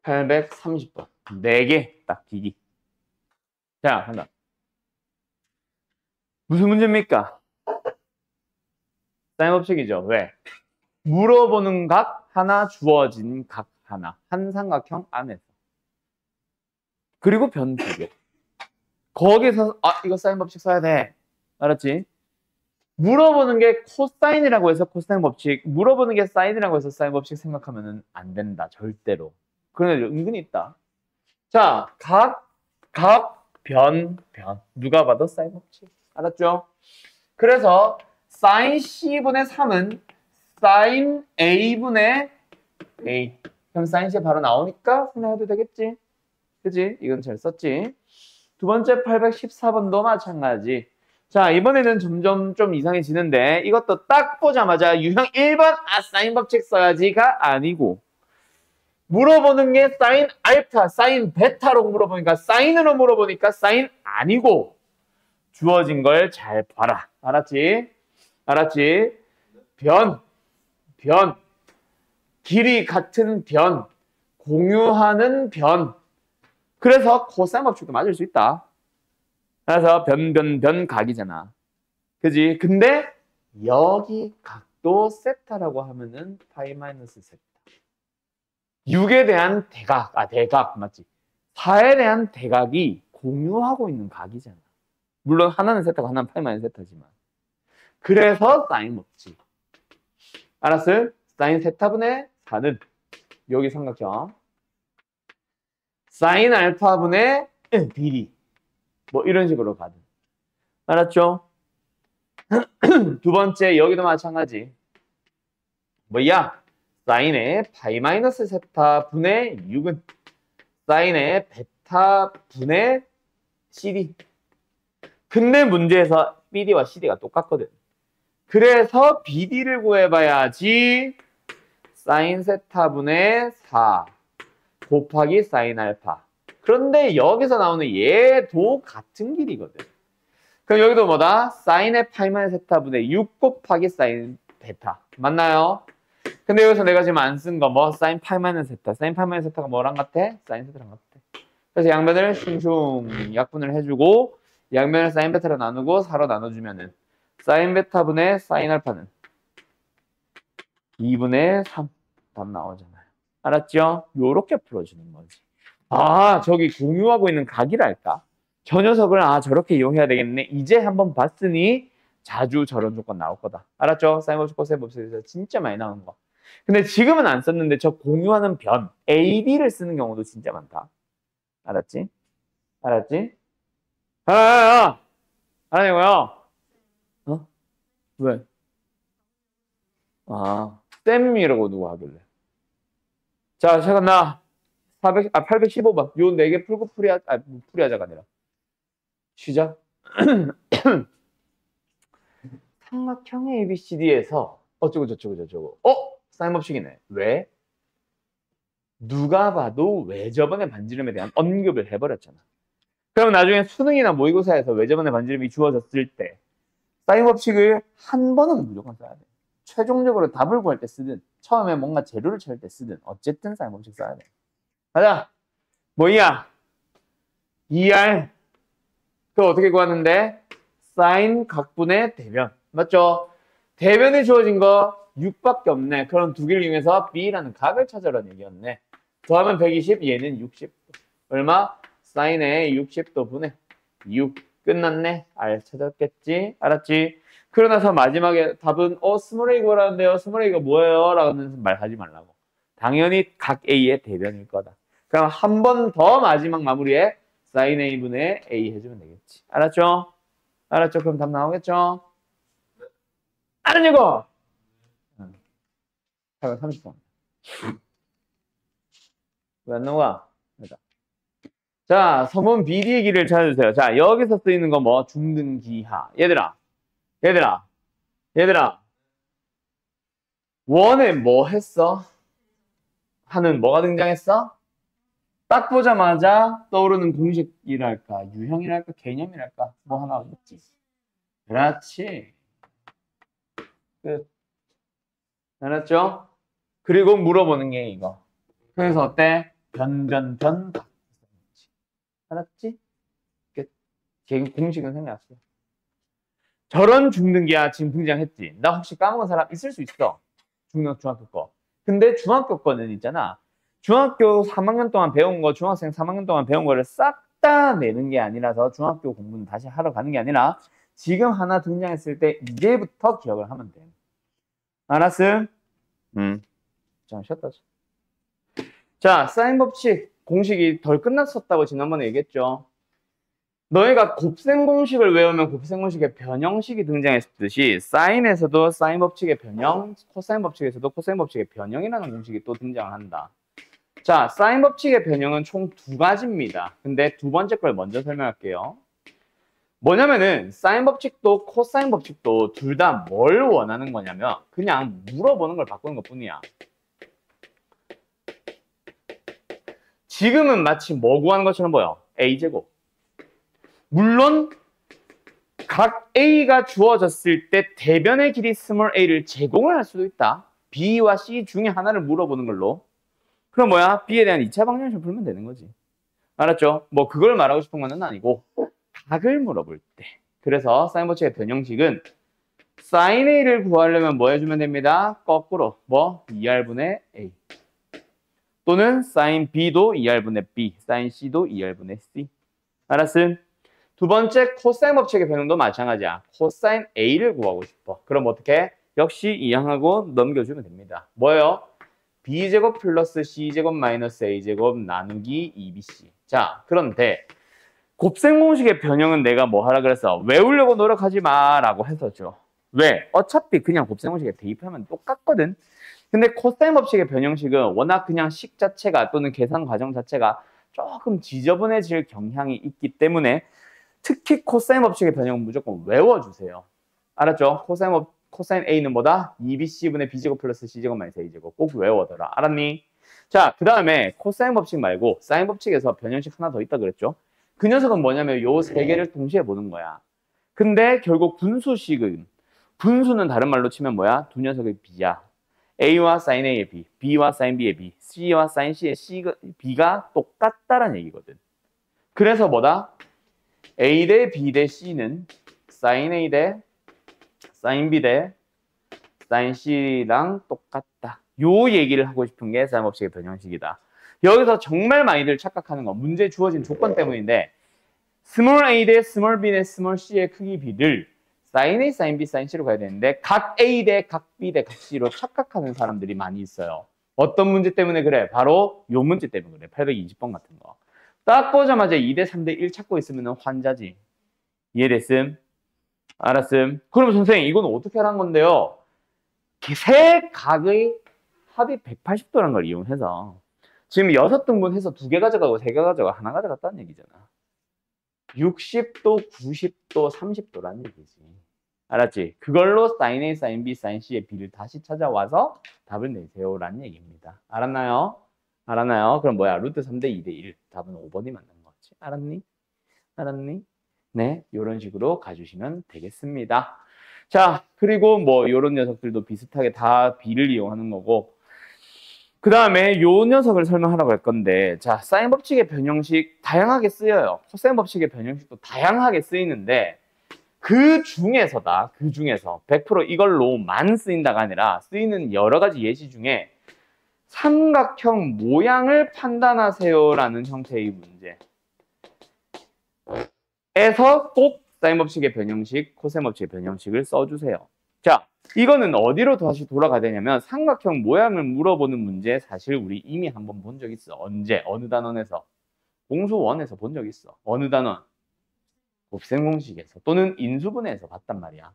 (830번) 4개 딱 기기. 자, 간다. 무슨 문제입니까? 사인 법칙이죠. 왜? 물어보는 각 하나, 주어진 각 하나. 한 삼각형 안에서. 그리고 변 2개. 거기서 이거 사인 법칙 써야 돼. 알았지? 물어보는 게 코사인이라고 해서 코사인 법칙, 물어보는 게 사인이라고 해서 사인 법칙 생각하면 안 된다. 절대로. 그런 애들 은근히 있다. 자, 변. 누가 봐도 사인 법칙. 알았죠? 그래서 사인 C분의 3은 사인 A분의 A. 그럼 사인 C 바로 나오니까 생각해도 되겠지? 그지? 이건 잘 썼지? 두 번째 814번도 마찬가지. 자, 이번에는 점점 좀 이상해지는데 이것도 딱 보자마자 유형 1번 사인 법칙 써야지가 아니고 물어보는 게 사인 알파, 사인 베타로 물어보니까 사인으로 물어보니까 사인 아니고 주어진 걸 잘 봐라. 알았지? 알았지? 변. 길이 같은 변. 공유하는 변. 그래서 코사인 법칙도 맞을 수 있다. 그래서 변 각이잖아. 그지? 근데 여기 각도 세타라고 하면은 파이 마이너스 세타. 6에 대한 대각, 대각 맞지? 4에 대한 대각이 공유하고 있는 각이잖아. 물론 하나는 세타고 하나는 파이 마이너스 세타지만. 그래서 사인 법칙. 알았어요? 사인 세타분의 4는 여기 삼각형. 사인 알파분의 비리. 뭐 이런 식으로 가든. 알았죠? 두 번째 여기도 마찬가지. 뭐야? 사인의 파이 마이너스 세타 분의 6은 사인의 베타 분의 CD. 근데 문제에서 BD와 CD가 똑같거든. 그래서 BD를 구해봐야지 사인 세타 분의 4 곱하기 사인 알파. 그런데 여기서 나오는 얘도 같은 길이거든. 그럼 여기도 뭐다? 사인의 파이 마이너스 세타 분의 6 곱하기 사인 베타. 맞나요? 근데 여기서 내가 지금 안 쓴 거 뭐? 사인 파이 마이너스 세타. 사인 파이 마이너스 세타가 뭐랑 같아? 사인 세타랑 같아. 그래서 양변을 슝슝 약분을 해주고 양변을 사인 베타로 나누고 4로 나눠주면은 사인 베타 분의 사인 알파는 2분의 3 답 나오잖아요. 알았죠? 요렇게 풀어주는 거지. 저기 공유하고 있는 각이랄까? 저 녀석을 저렇게 이용해야 되겠네. 이제 한번 봤으니 자주 저런 조건 나올 거다. 알았죠? 사인 법칙, 코사인 법칙에서 진짜 많이 나오는 거. 근데 지금은 안 썼는데 저 공유하는 변, AB를 쓰는 경우도 진짜 많다. 알았지? 알았지? 알아내고요. 어? 왜? 아, 쌤이라고 누가 하길래. 자, 잠깐 나 815번. 요 4개 풀고 풀이하자가 아니라. 시작. 삼각형 ABCD에서 어쩌고 저쩌고 저쩌고. 사인법칙이네. 왜? 누가 봐도 외접원의 반지름에 대한 언급을 해버렸잖아. 그럼 나중에 수능이나 모의고사에서 외접원의 반지름이 주어졌을 때 사인법칙을 한 번은 무조건 써야 돼. 최종적으로 답을 구할 때 쓰든 처음에 뭔가 재료를 찾을 때 쓰든 어쨌든 사인법칙 써야 돼. 가자. 뭐야? ER. 그거 어떻게 구하는데? 사인 각분의 대변. 맞죠? 대변이 주어진 거 6밖에 없네. 그럼 두 개를 이용해서 B라는 각을 찾으라는 얘기였네. 더하면 120, 얘는 60도. 얼마? 사인의 60도 분의 6. 끝났네. R 찾았겠지? 알았지? 그러나서 마지막에 답은 스몰 A 구하라는데요. 스몰 A가 뭐예요? 라는 말 하지 말라고. 당연히 각 A의 대변일 거다. 그럼 한 번 더 마지막 마무리에 사인 A분의 A 해주면 되겠지. 알았죠? 알았죠? 그럼 답 나오겠죠? 알았냐고? 830번. 왜 안 나와? 자, 서문 BD의 길이를 찾아주세요. 자, 여기서 쓰이는 거 뭐? 중등기하. 얘들아. 원에 뭐 했어? 하는 뭐가 등장했어? 딱 보자마자 떠오르는 공식이랄까, 유형이랄까, 개념이랄까, 뭐 하나 있지. 그렇지. 끝. 알았죠? 그리고 물어보는 게 이거. 그래서 어때? 변. 알았지? 끝. 공식은 생각났어. 저런 중등기하 지금 등장했지. 나 혹시 까먹은 사람 있을 수 있어. 중학교 거. 근데 중학교 거는 있잖아. 중학교 3학년 동안 배운 거, 중학생 3학년 동안 배운 거를 싹 다 내는 게 아니라서 중학교 공부는 다시 하러 가는 게 아니라 지금 하나 등장했을 때 이제부터 기억을 하면 돼. 알았음? 자, 쉬었다. 자, 사인 법칙 공식이 덜 끝났었다고 지난번에 얘기했죠. 너희가 곱셈 공식을 외우면 곱셈 공식의 변형식이 등장했듯이 사인에서도 사인 법칙의 변형, 코사인 법칙에서도 코사인 법칙의 변형이라는 공식이 또 등장을 한다. 자, 사인 법칙의 변형은 총 2가지입니다. 근데 두 번째 걸 먼저 설명할게요. 뭐냐면은 사인 법칙도 코사인 법칙도 둘 다 뭘 원하는 거냐면 그냥 물어보는 걸 바꾸는 것 뿐이야. 지금은 마치 뭐 구하는 것처럼 보여? A제곱. 물론 각 A가 주어졌을 때 대변의 길이 스몰 a를 제공을 할 수도 있다. B와 C 중에 하나를 물어보는 걸로. 그럼 뭐야? B에 대한 2차 방정식을 풀면 되는 거지. 알았죠? 뭐 그걸 말하고 싶은 건 아니고 각을 물어볼 때. 그래서 사인 법칙의 변형식은 사인 A를 구하려면 뭐 해주면 됩니다? 거꾸로 뭐? 2R분의 A. 또는 사인 B도 2R분의 B, 사인 C도 2R분의 C. 알았음? 두 번째 코사인 법칙의 변형도 마찬가지야. 코사인 A를 구하고 싶어. 그럼 어떻게? 역시 이항하고 넘겨주면 됩니다. 뭐예요? B제곱 플러스 C제곱 마이너스 A제곱 나누기 2BC. 자, 그런데 곱셈 공식의 변형은 내가 뭐 하라 그랬어? 외우려고 노력하지 마라고 했었죠. 왜? 어차피 그냥 곱셈 공식에 대입하면 똑같거든. 근데 코사인 법칙의 변형식은 워낙 그냥 식 자체가 또는 계산 과정 자체가 조금 지저분해질 경향이 있기 때문에 특히 코사인 법칙의 변형은 무조건 외워주세요. 알았죠? 코사인 A는 뭐다? 2BC분의 B제곱 플러스 C제곱 마이너스 A제곱. 꼭 외워둬라. 알았니? 자, 그 다음에 코사인 법칙 말고 사인 법칙에서 변형식 하나 더 있다 그랬죠? 그 녀석은 뭐냐면 요 세 개를 동시에 보는 거야. 근데 결국 분수식은 분수는 다른 말로 치면 뭐야? 두 녀석의 B야. A와 sin A의 B, B와 sin B의 B, C와 sin C의 B가 똑같다라는 얘기거든. 그래서 뭐다? A 대 B 대 C는 sin A 대 sin B 대 sin C랑 똑같다. 요 얘기를 하고 싶은 게 사인 법칙의 변형식이다. 여기서 정말 많이들 착각하는 거, 문제에 주어진 조건 때문인데 스몰 a 대 스몰 b 대 스몰 c의 크기 B를 sin A, sin B, sin C로 가야 되는데 각 A 대 각 B 대 각 C로 착각하는 사람들이 많이 있어요. 어떤 문제 때문에 그래? 바로 요 문제 때문에 그래. 820번 같은 거. 딱 보자마자 2대 3대 1 찾고 있으면 환자지. 이해됐음? 알았음. 그럼 선생님 이건 어떻게 하란 건데요? 세 각의 합이 180도라는 걸 이용해서 지금 6등분 해서 2개 가져가고 3개 가져가고 하나 가져갔다는 얘기잖아. 60도, 90도, 30도라는 얘기지. 알았지? 그걸로 sin A, sin B, sin C의 B를 다시 찾아와서 답을 내세요라는 얘기입니다. 알았나요? 알았나요? 그럼 뭐야? 루트 3대 2대 1. 답은 5번이 맞는 거지. 알았니? 알았니? 네, 이런 식으로 가주시면 되겠습니다. 자, 그리고 뭐 이런 녀석들도 비슷하게 다 B를 이용하는 거고 그 다음에 요 녀석을 설명하라고 할 건데 자, 사인 법칙의 변형식 다양하게 쓰여요. 코사인 법칙의 변형식도 다양하게 쓰이는데 그 중에서 100% 이걸로만 쓰인다가 아니라 쓰이는 여러 가지 예시 중에 삼각형 모양을 판단하세요라는 형태의 문제에서 꼭 사인 법칙의 변형식, 코사인 법칙의 변형식을 써주세요. 자, 이거는 어디로 다시 돌아가야 되냐면 삼각형 모양을 물어보는 문제 사실 우리 이미 한번 본 적 있어. 언제? 어느 단원에서? 공수 1에서 본 적 있어. 어느 단원? 곱셈 공식에서 또는 인수분해에서 봤단 말이야.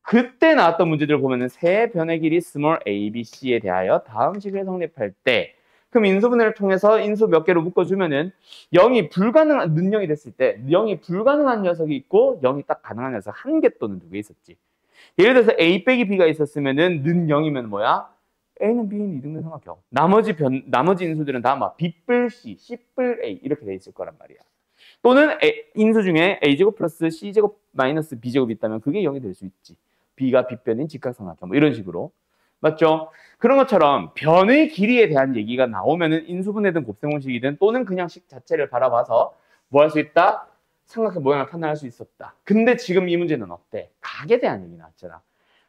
그때 나왔던 문제들 보면은 세 변의 길이 small a, b, c에 대하여 다음 식을 성립할 때 그럼 인수분해를 통해서 인수 몇 개로 묶어주면은 0이 불가능한, 는 0이 됐을 때 0이 불가능한 녀석이 있고 0이 딱 가능한 녀석 1개 또는 2개 있었지. 예를 들어서 a 빼기 b가 있었으면은 는 0이면 뭐야? a는 b는 이등변 삼각형. 나머지 인수들은 다 막 b 뿔 c, c 뿔 a 이렇게 돼 있을 거란 말이야. 또는 인수 중에 a제곱 플러스 c제곱 마이너스 b제곱이 있다면 그게 0이 될 수 있지. b가 빗변인 직각삼각형 뭐 이런 식으로. 맞죠? 그런 것처럼 변의 길이에 대한 얘기가 나오면은 인수분해든 곱셈공식이든 또는 그냥 식 자체를 바라봐서 뭐 할 수 있다? 삼각형 모양을 판단할 수 있었다. 근데 지금 이 문제는 어때? 각에 대한 얘기 나왔잖아.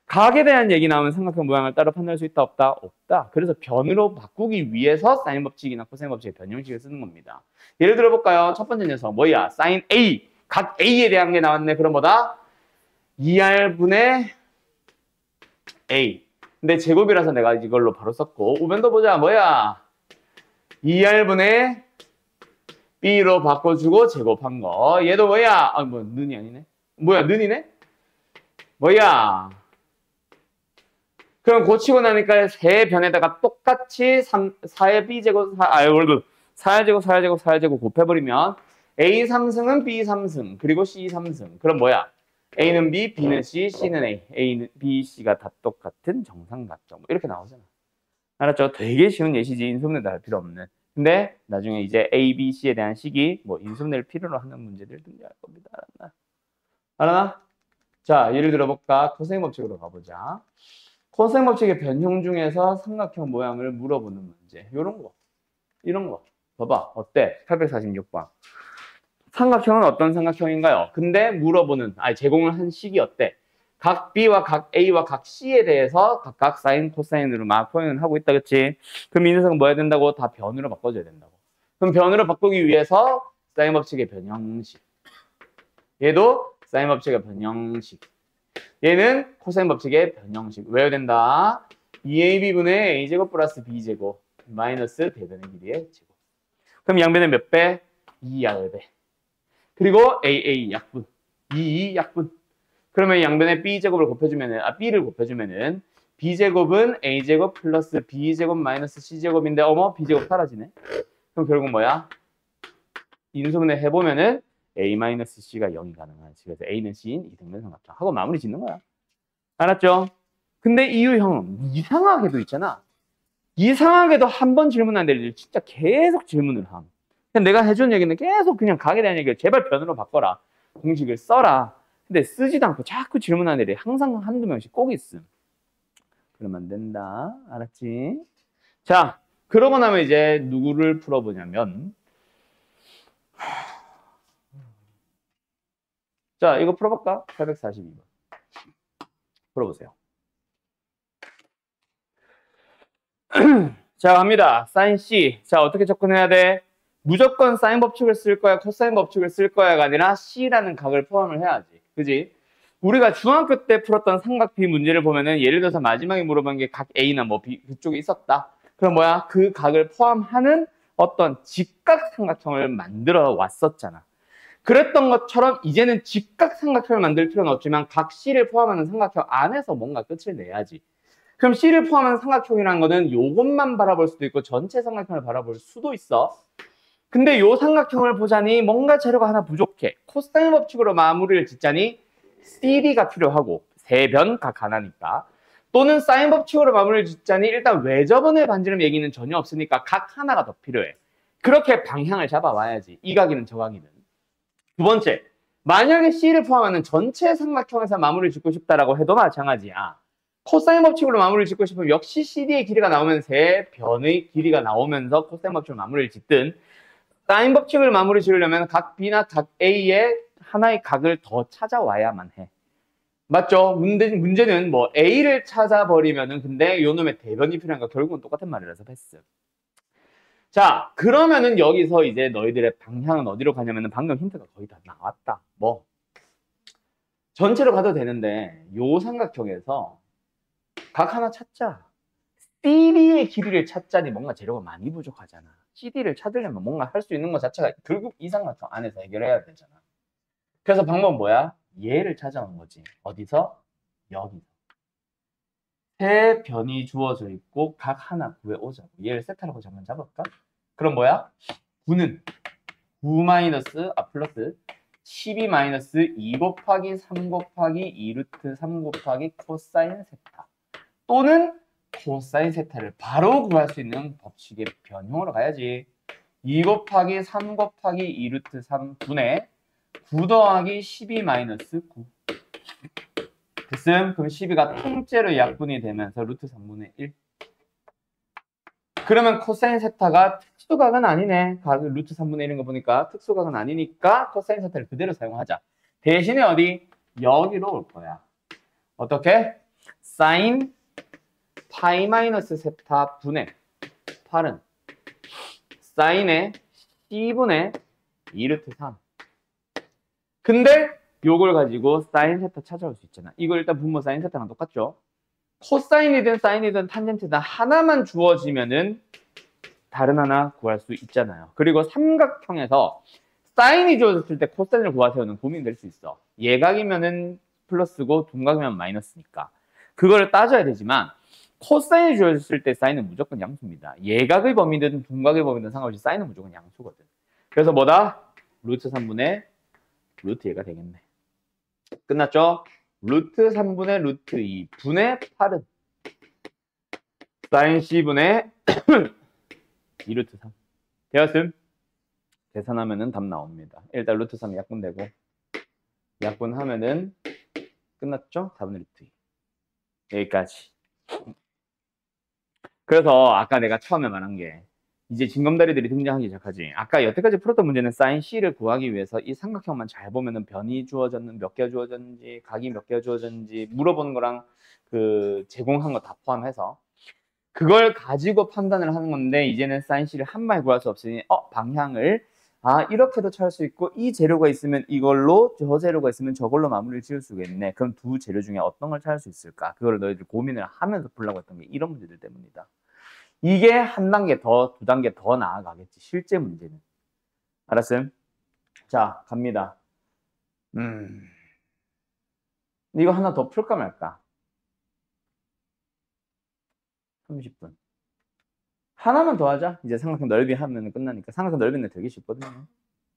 각에 대한 얘기 나오면 삼각형 모양을 따로 판단할 수 있다? 없다? 없다. 그래서 변으로 바꾸기 위해서 사인 법칙이나 코사인 법칙의 변형식을 쓰는 겁니다. 예를 들어 볼까요? 첫 번째 녀석 뭐야? 사인 A. 각 A에 대한 게 나왔네. 그럼 뭐다? 2R분의 A. 근데 제곱이라서 내가 이걸로 바로 썼고 우변도 보자. 뭐야? 2R분의 B로 바꿔주고 제곱한 거. 얘도 뭐야? 아, 뭐 는이 아니네. 뭐야? 는이네? 뭐야? 그럼 고치고 나니까 세 변에다가 똑같이 4의 B제곱, 4제곱 곱해버리면 A 3승은 B 3승, 그리고 C 3승. 그럼 뭐야? A는 B, B는 C, C는 A. A는 B, C가 다 똑같은 정삼각형. 뭐 이렇게 나오잖아. 알았죠? 되게 쉬운 예시지. 인수분해도 할 필요 없는. 근데 나중에 이제 A, B, C에 대한 식이 뭐 인수분해를 필요로 하는 문제들 등장할 겁니다. 알았나? 알았나? 자, 예를 들어볼까? 코사인 법칙으로 가보자. 코사인 법칙의 변형 중에서 삼각형 모양을 물어보는 문제. 이런 거. 봐봐. 어때? 846번. 삼각형은 어떤 삼각형인가요? 근데 물어보는, 제공을 한 식이 어때? 각 B와 각 A와 각 C에 대해서 각각 사인, 코사인으로 막 표현을 하고 있다, 그치? 그럼 이 녀석은 뭐 해야 된다고? 다 변으로 바꿔줘야 된다고. 그럼 변으로 바꾸기 위해서 사인 법칙의 변형식. 얘도 사인 법칙의 변형식. 얘는 코사인 법칙의 변형식. 외워야 된다. 2ab분의 a제곱 플러스 b제곱 마이너스 대변의 길이의 제곱. 그럼 양변의 몇 배? 2r배. 그리고 aa 약분. 2 약분. 그러면 양변의 b제곱을 곱해주면은, b를 곱해주면은 b제곱은 a제곱 플러스 b제곱 마이너스 c제곱인데 어머 b제곱 사라지네. 그럼 결국 뭐야? 인수분해 해보면은 A-C가 0이 가능하지. 그래서 A는 C인 이등변 삼각형 하고 마무리 짓는 거야. 알았죠? 근데 이 유형은 이상하게도 있잖아. 이상하게도 한 번 질문 안 되는데 진짜 계속 질문을 함. 그냥 내가 해주는 얘기는 계속 그냥 각에 대한 얘기를 제발 변으로 바꿔라. 공식을 써라. 근데 쓰지도 않고 자꾸 질문하는 애들이 항상 한두 명씩 꼭 있음. 그러면 안 된다. 알았지? 자, 그러고 나면 이제 누구를 풀어보냐면 자, 이거 풀어볼까? 842번. 풀어보세요. 자, 갑니다. 사인 C. 자, 어떻게 접근해야 돼? 무조건 사인 법칙을 쓸 거야, 코사인 법칙을 쓸 거야가 아니라 C라는 각을 포함을 해야지. 그지? 우리가 중학교 때 풀었던 삼각비 문제를 보면은 예를 들어서 마지막에 물어본 게 각 A나 뭐 B 그쪽에 있었다. 그럼 뭐야? 그 각을 포함하는 어떤 직각 삼각형을 만들어 왔었잖아. 그랬던 것처럼 이제는 직각 삼각형을 만들 필요는 없지만 각 C를 포함하는 삼각형 안에서 뭔가 끝을 내야지. 그럼 C를 포함하는 삼각형이라는 거는 요것만 바라볼 수도 있고 전체 삼각형을 바라볼 수도 있어. 근데 요 삼각형을 보자니 뭔가 재료가 하나 부족해. 코사인 법칙으로 마무리를 짓자니 CD가 필요하고 세 변 각 하나니까. 또는 사인 법칙으로 마무리를 짓자니 일단 외접원의 반지름 얘기는 전혀 없으니까 각 하나가 더 필요해. 그렇게 방향을 잡아와야지. 이 각이든 저 각이든. 두 번째, 만약에 C를 포함하는 전체 삼각형에서 마무리를 짓고 싶다라고 해도 마찬가지야. 코사인 법칙으로 마무리를 짓고 싶으면 역시 CD의 길이가 나오면 세 변의 길이가 나오면서 코사인 법칙으로 마무리를 짓든 사인 법칙을 마무리 지으려면 각 B나 각 A의 하나의 각을 더 찾아와야만 해. 맞죠? 문제는 뭐 A를 찾아버리면은 근데 요 놈의 대변이 필요한가 결국은 똑같은 말이라서 패스. 자, 그러면은 여기서 이제 너희들의 방향은 어디로 가냐면은 방금 힌트가 거의 다 나왔다. 뭐 전체로 가도 되는데 요 삼각형에서 각 하나 찾자. CD의 길이를 찾자니 뭔가 재료가 많이 부족하잖아. CD를 찾으려면 뭔가 할 수 있는 것 자체가 결국 이 삼각형 안에서 해결해야 되잖아. 그래서 방법은 뭐야? 얘를 찾아온 거지. 어디서? 여기서. 세 변이 주어져 있고 각 하나 구해오자고. 얘를 세타라고 잠깐 잡을까? 그럼 뭐야? 9는 9 마이너스 플러스 12 마이너스 2 곱하기 3 곱하기 2 루트 3 곱하기 코사인 세타 또는 코사인 세타를 바로 구할 수 있는 법칙의 변형으로 가야지. 2 곱하기 3 곱하기 2 루트 3 분의 9 더하기 12 마이너스 9 됐음? 그럼 12가 통째로 약분이 되면서 루트 3분의 1 그러면 코사인 세타가 특수각은 아니네. 루트 3분의 1인 거 보니까 특수각은 아니니까 코사인 세타를 그대로 사용하자. 대신에 어디? 여기로 올 거야. 어떻게? 사인 파이 마이너스 세타 분의 8은 사인의 C분의 2루트 3 근데 요걸 가지고 사인 세타 찾아올 수 있잖아. 이거 일단 분모 사인 세타랑 똑같죠? 코사인이든 사인이든 탄젠트든 하나만 주어지면은 다른 하나 구할 수 있잖아요. 그리고 삼각형에서 사인이 주어졌을 때 코사인을 구하세요는 고민될 수 있어. 예각이면은 플러스고 둔각이면 마이너스니까. 그거를 따져야 되지만 코사인이 주어졌을 때 사인은 무조건 양수입니다. 예각의 범위든 둔각의 범위든 상관없이 사인은 무조건 양수거든. 그래서 뭐다? 루트 3분의 루트 2가 되겠네. 끝났죠? 루트 3분의 루트 2 분의 8은 사인 C분의 2루트 3 되었음? 계산하면은 답 나옵니다. 일단 루트 3 약분되고 약분하면은 끝났죠? 4분의 루트 2 여기까지. 그래서 아까 내가 처음에 말한 게 이제 징검다리들이 등장하기 시작하지. 아까 여태까지 풀었던 문제는 사인 C를 구하기 위해서 이 삼각형만 잘 보면은 변이 주어졌는지 몇 개가 주어졌는지 각이 몇 개가 주어졌는지 물어보는 거랑 그 제공한 거 다 포함해서 그걸 가지고 판단을 하는 건데 이제는 사인 C를 한 방에 구할 수 없으니 방향을 이렇게도 찾을 수 있고 이 재료가 있으면 이걸로 저 재료가 있으면 저걸로 마무리를 지을 수가 있네. 그럼 두 재료 중에 어떤 걸 찾을 수 있을까? 그거를 너희들 고민을 하면서 풀려고 했던 게 이런 문제들 때문이다. 이게 한 단계 더, 두 단계 더 나아가겠지. 실제 문제는. 알았음? 자, 갑니다. 이거 하나 더 풀까 말까? 30분. 하나만 더 하자. 이제 삼각형 넓이 하면 끝나니까. 삼각형 넓이는 되게 쉽거든요.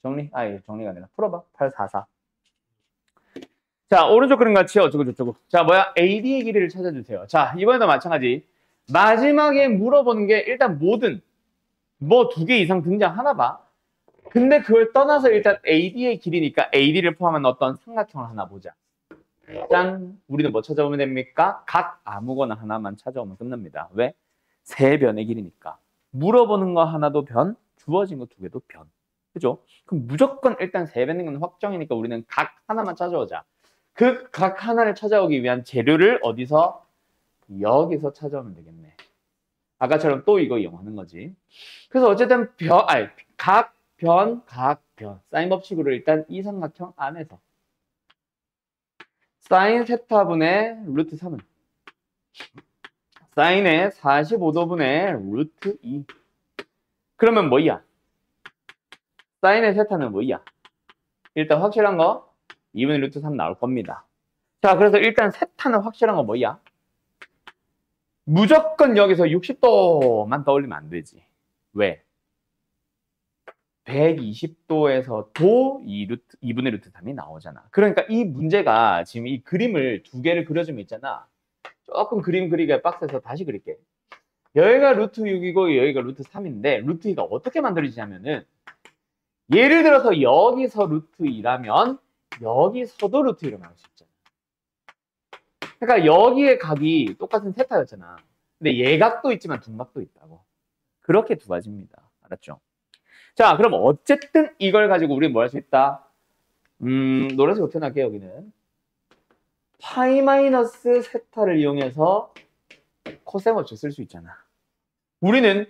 정리? 정리가 아니라 풀어봐. 8, 4, 4. 자, 오른쪽 그림 같이 어쩌고 저쩌고. 자, AD의 길이를 찾아주세요. 자, 이번에도 마찬가지. 마지막에 물어보는 게 일단 뭐든 뭐 2개 이상 등장하나 봐. 근데 그걸 떠나서 일단 AD의 길이니까 AD를 포함한 어떤 삼각형을 하나 보자. 짠! 우리는 뭐 찾아오면 됩니까? 각 아무거나 하나만 찾아오면 끝납니다. 왜? 세 변의 길이니까. 물어보는 거 하나도 변, 주어진 거 2개도 변. 그죠? 그럼 무조건 일단 세 변인 건 확정이니까 우리는 각 하나만 찾아오자. 그 각 하나를 찾아오기 위한 재료를 어디서? 여기서 찾아오면 되겠네. 아까처럼 또 이거 이용하는 거지. 그래서 어쨌든 각, 변. 사인 법칙으로 일단 이 삼각형 안에서 사인 세타분의 루트 3은 사인의 45도분의 루트 2 그러면 뭐야? 사인의 세타는 뭐야? 일단 확실한 거 2분의 루트 3 나올 겁니다. 자, 그래서 일단 세타는 확실한 거 뭐야? 무조건 여기서 60도만 떠올리면 안 되지. 왜? 120도에서도 2분의 루트 3이 나오잖아. 그러니까 이 문제가 지금 이 그림을 두 개를 그려주면 있잖아. 조금 그림 그리기가 빡세서 다시 그릴게. 여기가 루트 6이고 여기가 루트 3인데 루트 2가 어떻게 만들어지냐면은 예를 들어서 여기서 루트 2라면 여기서도 루트 2로 나올 수 있잖아. 그러니까 여기의 각이 똑같은 세타였잖아. 근데 예각도 있지만 둔각도 있다고. 그렇게 두 가지입니다. 알았죠? 자, 그럼 어쨌든 이걸 가지고 우리는 뭐 할 수 있다? 노란색으로 표현할게요, 여기는. 파이 마이너스 세타를 이용해서 코세모치 쓸 수 있잖아. 우리는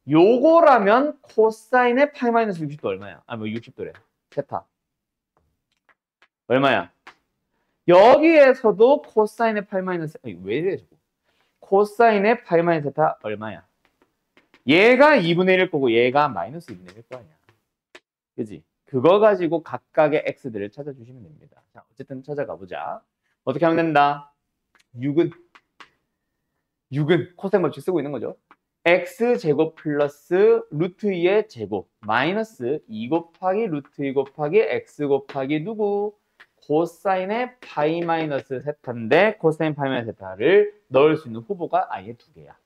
요거라면 코사인의 파이 마이너스 60도 얼마야? 아, 뭐 60도래. 세타. 얼마야? 여기에서도 코사인의 파이 마이너스, 아니, 왜 이래, 저거. 코사인의 파이 마이너스 세타 얼마야? 얘가 2분의 1일 거고 얘가 마이너스 2분의 1일 거 아니야. 그지? 그거 가지고 각각의 x들을 찾아주시면 됩니다. 자, 어쨌든 찾아가 보자. 어떻게 하면 된다? 6은 코사인 법칙 쓰고 있는 거죠. x제곱 플러스 루트 2의 제곱 마이너스 2 곱하기 루트 2 곱하기 x 곱하기 누구? 코사인의 파이 마이너스 세타인데 코사인 파이 마이너스 세타를 넣을 수 있는 후보가 아예 두 개야.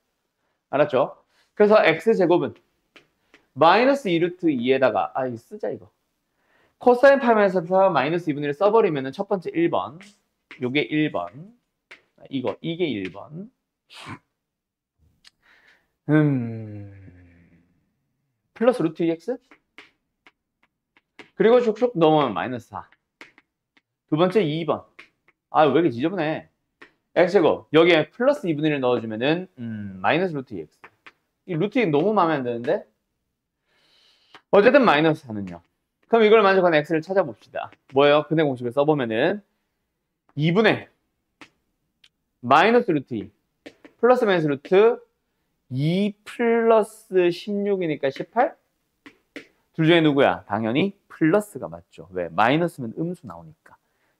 알았죠? 그래서 x제곱은 마이너스 2루트 2에다가 이거 쓰자 이거. 코사인 파이 마이너스 세타 마이너스 2분의 1을 써버리면 첫 번째 1번 요게 1번 이게 1번 플러스 루트 2x 그리고 슉슉 넘어오면 마이너스 4 두 번째 2번 왜 이렇게 지저분해 x제곱 여기에 플러스 2분의 1을 넣어주면은 마이너스 루트 2x 이 루트 2 너무 마음에 안 드는데 어쨌든 마이너스 4는요 그럼 이걸 만족하는 x를 찾아봅시다 뭐예요? 근해 공식을 써보면은 2분의 마이너스 루트 2 플러스 마이너스 루트 2 플러스 16이니까 18? 둘 중에 누구야? 당연히 플러스가 맞죠. 왜? 마이너스면 음수 나오니까.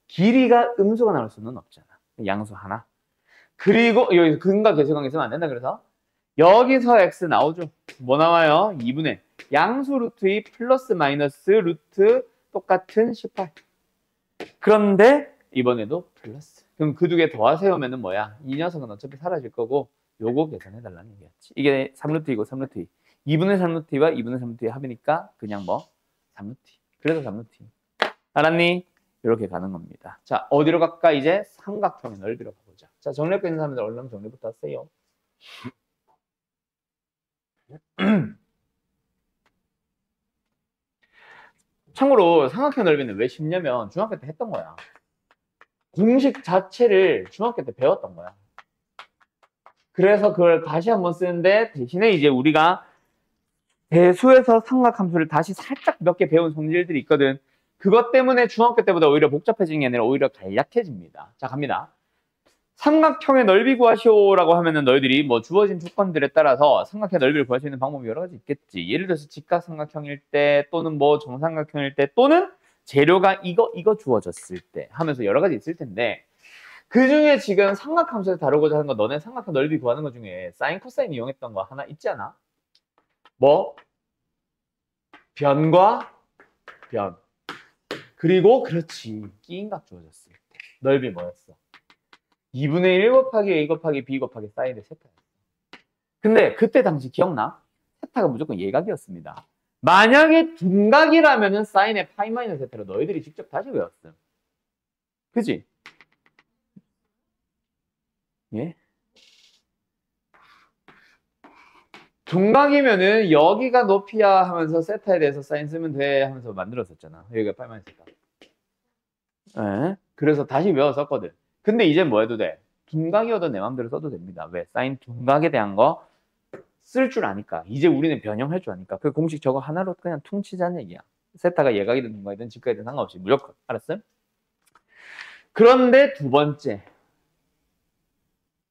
길이가 음수가 나올 수는 없잖아. 양수 하나. 그리고 여기서 근과 계수관계 쓰면 안 된다. 그래서 여기서 x 나오죠. 뭐 나와요? 2분의 양수 루트 2 플러스 마이너스 루트 똑같은 18. 그런데 이번에도 플러스. 그럼 그 두 개 더하세우면은 뭐야? 이 녀석은 어차피 사라질 거고 요거 계산해달라는 얘기였지. 이게 3루트이고 3루트 2. 2분의 3루트 2와 2분의 3루트 2 합이니까 그냥 뭐 3루트 2. 그래서 3루트 2. 알았니? 이렇게 가는 겁니다. 자, 어디로 갈까? 이제 삼각형의 넓이로 가보자. 자, 정리할 거 있는 사람들 얼른 정리부터 하세요. 참고로 삼각형 넓이는 왜 쉽냐면 중학교 때 했던 거야. 공식 자체를 중학교 때 배웠던 거야. 그래서 그걸 다시 한번 쓰는데 대신에 이제 우리가 대수에서 삼각함수를 다시 살짝 몇 개 배운 성질들이 있거든. 그것 때문에 중학교 때보다 오히려 복잡해지는 게 아니라 오히려 간략해집니다. 자, 갑니다. 삼각형의 넓이 구하시오라고 하면은 너희들이 뭐 주어진 조건들에 따라서 삼각형의 넓이를 구할 수 있는 방법이 여러 가지 있겠지. 예를 들어서 직각삼각형일 때 또는 뭐 정삼각형일 때 또는 재료가 이거 주어졌을 때 하면서 여러 가지 있을 텐데 그 중에 지금 삼각함수에서 다루고자 하는 거 너네 삼각형 넓이 구하는 것 중에 사인 코사인 이용했던 거 하나 있지 않아? 뭐? 변과 변 그리고 그렇지 끼인각 주어졌을 때 넓이 뭐였어? 2분의 1 곱하기 a 곱하기 b 곱하기 사인의 세타였어. 근데 그때 당시 기억나? 세타가 무조건 예각이었습니다. 만약에 둔각이라면은 사인의 파이 마이너스 세타로 너희들이 직접 다시 외웠음. 그지? 예? 둔각이면은 여기가 높이야 하면서 세타에 대해서 사인 쓰면 돼 하면서 만들었었잖아. 여기가 파이 마이너스 세타. 예? 그래서 다시 외웠었거든. 근데 이제 뭐 해도 돼? 둔각이어도 내 마음대로 써도 됩니다. 왜? 사인 둔각에 대한 거 쓸 줄 아니까. 이제 우리는 변형할 줄 아니까. 그 공식 저거 하나로 그냥 퉁치자는 얘기야. 세타가 예각이든 둔각이든 직각이든 상관없이 무조건. 알았어요? 그런데 두 번째.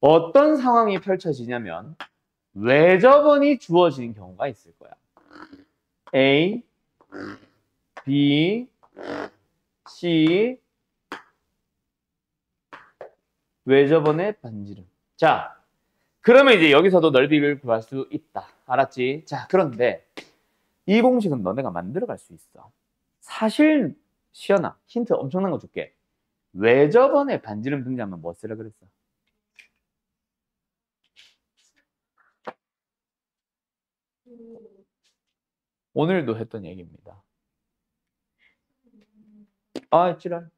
어떤 상황이 펼쳐지냐면 외접원이 주어지는 경우가 있을 거야. A, B, C 외접원의 반지름. 자, 그러면 이제 여기서도 넓이를 구할 수 있다. 알았지? 자, 그런데 이 공식은 너네가 만들어갈 수 있어. 사실 시연아, 힌트 엄청난 거 줄게. 외접원의 반지름 등장하면 뭐 쓰라 그랬어? 오늘도 했던 얘기입니다. 아, 찌랄.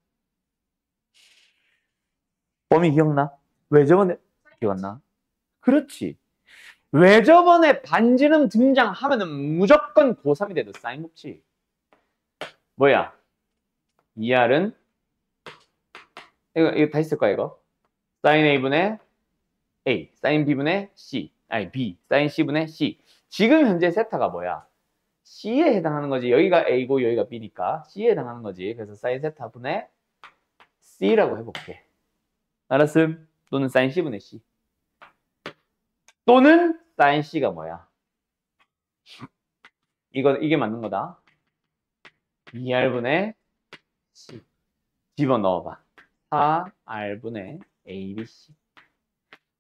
범위 기억나? 외접원의 기억나? 그렇지. 외접원의 반지름 등장하면은 무조건 고3이 돼도 사인 법칙. 뭐야? 2R은 이거 다시 쓸 거야 이거. 사인 A분의 A, 사인 B분의 C, 아니 B, 사인 C분의 C. 지금 현재 세타가 뭐야? C에 해당하는 거지. 여기가 A고 여기가 B니까 C에 해당하는 거지. 그래서 사인 세타분의 C라고 해볼게. 알았음? 또는 사인 C분의 C. 또는 사인 C가 뭐야? 이게 맞는 거다. 2R분의 C. 집어넣어봐. 4R분의 ABC.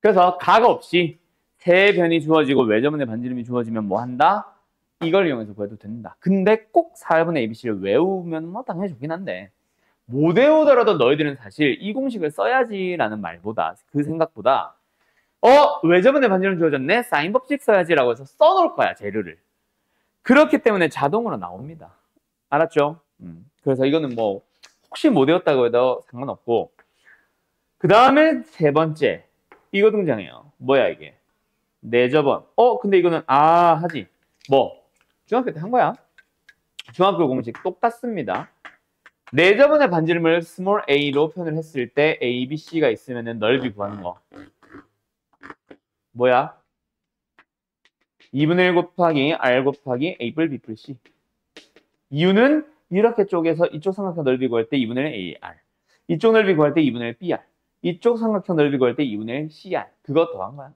그래서 각 없이 세 변이 주어지고 외접원의 반지름이 주어지면 뭐 한다? 이걸 이용해서 구해도 된다. 근데 꼭 4R분의 ABC를 외우면 뭐 당연히 좋긴 한데 못 외우더라도 너희들은 사실 이 공식을 써야지라는 말보다 그 생각보다 외접원의 반지름 주어졌네? 사인 법칙 써야지라고 해서 써놓을 거야, 재료를. 그렇기 때문에 자동으로 나옵니다. 알았죠? 그래서 이거는 뭐 혹시 못 외웠다고 해도 상관없고 그 다음에 세 번째 이거 등장해요. 뭐야 이게? 내접원. 근데 이거는 하지. 뭐? 중학교 때 한 거야. 중학교 공식 똑같습니다. 내접원의 반지름을 스몰 a로 표현을 했을 때 a, b, c가 있으면 넓이 구하는 거. 뭐야? 2분의 1 곱하기 r 곱하기 a뿔 b뿔 c. 이유는 이렇게 쪼개서 이쪽 삼각형 넓이 구할 때 2분의 1 AR, 이쪽 넓이 구할 때 2분의 1 BR, 이쪽 삼각형 넓이 구할 때 2분의 1 CR. 그거 더한 거야.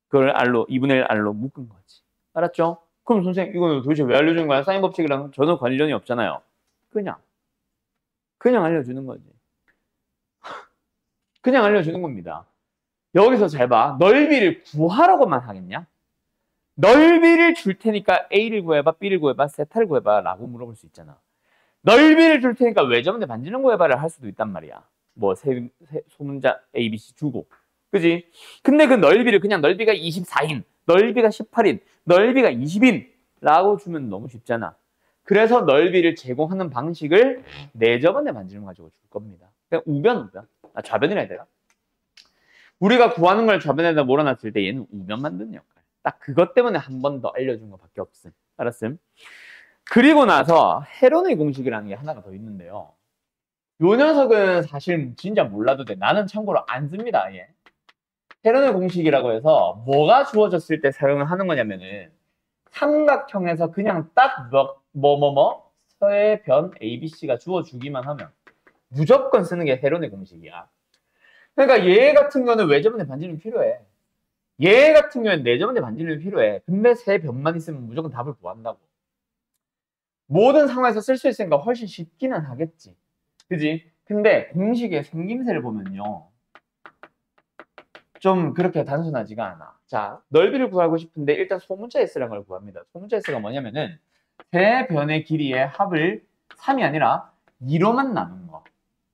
그걸 R로 2분의 1 R로 묶은 거지. 알았죠? 그럼 선생님 이거는 도대체 왜 알려주는 거야? 사인 법칙이랑 전혀 관련이 없잖아요. 그냥 알려주는 거지. 그냥 알려주는 겁니다. 여기서 잘 봐. 넓이를 구하라고만 하겠냐? 넓이를 줄 테니까 A를 구해봐, B를 구해봐, 세타를 구해봐 라고 물어볼 수 있잖아. 넓이를 줄 테니까 외접원의 반지름 구해봐를 할 수도 있단 말이야. 뭐 소문자 A, B, C 주고. 그지? 근데 그 넓이를 그냥 넓이가 24인, 넓이가 18인, 넓이가 20인 라고 주면 너무 쉽잖아. 그래서 넓이를 제공하는 방식을 내접원의 반지름 가지고 줄 겁니다. 그냥 우변. 좌변이라 해야 되나? 우리가 구하는 걸 좌변에다 몰아놨을 때 얘는 우변 만드는 역할. 딱 그것 때문에 한 번 더 알려준 것밖에 없음. 알았음? 그리고 나서 헤론의 공식이라는 게 하나가 더 있는데요. 요 녀석은 사실 진짜 몰라도 돼. 나는 참고로 안 씁니다. 얘. 헤론의 공식이라고 해서 뭐가 주어졌을 때 사용을 하는 거냐면은 삼각형에서 그냥 딱 서의 변 ABC가 주어주기만 하면 무조건 쓰는 게 헤론의 공식이야. 그러니까 얘 같은 경우는 외접원의 반지름이 필요해. 얘 같은 경우는 내접원의 반지름이 필요해. 근데 세 변만 있으면 무조건 답을 구한다고. 모든 상황에서 쓸 수 있으니까 훨씬 쉽기는 하겠지. 그지? 근데 공식의 생김새를 보면요. 좀 그렇게 단순하지가 않아. 자, 넓이를 구하고 싶은데 일단 소문자 S라는 걸 구합니다. 소문자 S가 뭐냐면은 세 변의 길이의 합을 3이 아니라 2로만 나눈 거.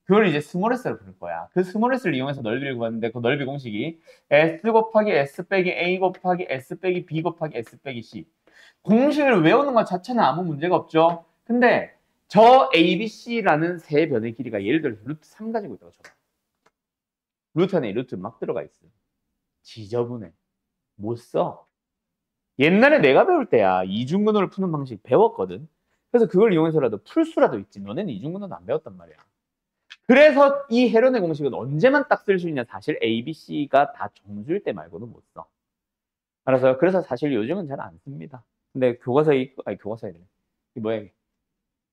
그걸 이제 스몰 S로 부를 거야. 그 스몰 S를 이용해서 넓이를 구하는데 그 넓이 공식이 S 곱하기 S 빼기 A 곱하기 S 빼기 B 곱하기 S 빼기 C. 공식을 외우는 것 자체는 아무 문제가 없죠. 근데 저 ABC라는 세 변의 길이가 예를 들어서 루트 3 가지고 있다고 쳐봐. 루트 안에 루트 막 들어가 있어. 지저분해. 못 써. 옛날에 내가 배울 때야 이중근호를 푸는 방식 배웠거든. 그래서 그걸 이용해서라도 풀 수라도 있지. 너네는 이중근호도 안 배웠단 말이야. 그래서 이 헤론의 공식은 언제만 딱 쓸 수 있냐. 사실 ABC가 다 정수일 때 말고는 못 써. 알아서 그래서 사실 요즘은 잘 안 씁니다. 근데 교과서에 뭐야 이게.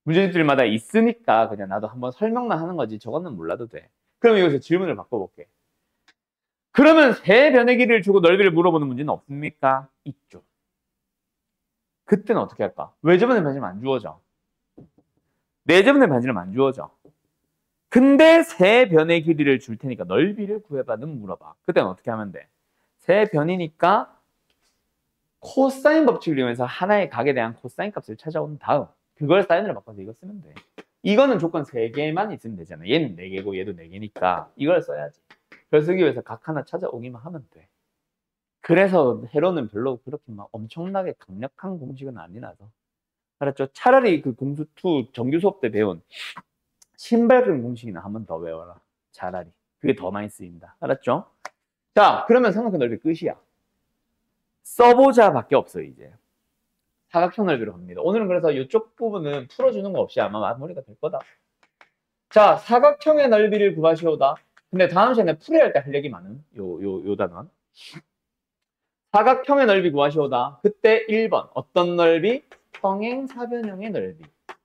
문제집들마다 있으니까 그냥 나도 한번 설명만 하는 거지. 저거는 몰라도 돼. 그럼 여기서 질문을 바꿔볼게. 그러면 세 변의 길이를 주고 넓이를 물어보는 문제는 없습니까? 있죠. 그때는 어떻게 할까? 외접원의 반지름 안 주어져. 내접원의 반지름 안 주어져. 근데 세 변의 길이를 줄 테니까 넓이를 구해봐는 물어봐. 그때는 어떻게 하면 돼? 세 변이니까 코사인 법칙을 이용해서 하나의 각에 대한 코사인 값을 찾아온 다음 그걸 사인으로 바꿔서 이거 쓰면 돼. 이거는 조건 3개만 있으면 되잖아. 얘는 4개고 얘도 4개니까 이걸 써야지. 그걸 쓰기 위해서 각 하나 찾아오기만 하면 돼. 그래서 회로는 별로 그렇게 막 엄청나게 강력한 공식은 아니라서. 알았죠? 차라리 그 공수2 정규 수업 때 배운 신발끈 공식이나 한 번 더 외워라. 차라리. 그게 더 많이 쓰인다. 알았죠? 자, 그러면 삼각형 넓이 끝이야. 써보자밖에 없어 이제. 사각형 넓이로 갑니다. 오늘은 그래서 이쪽 부분은 풀어주는 거 없이 아마 마무리가 될 거다. 자, 사각형의 넓이를 구하시오다. 근데 다음 시간에 풀이할 때 할 얘기 많은 요 단원. 사각형의 넓이 구하시오다. 그때 1번 어떤 넓이? 평행사변형의 넓이.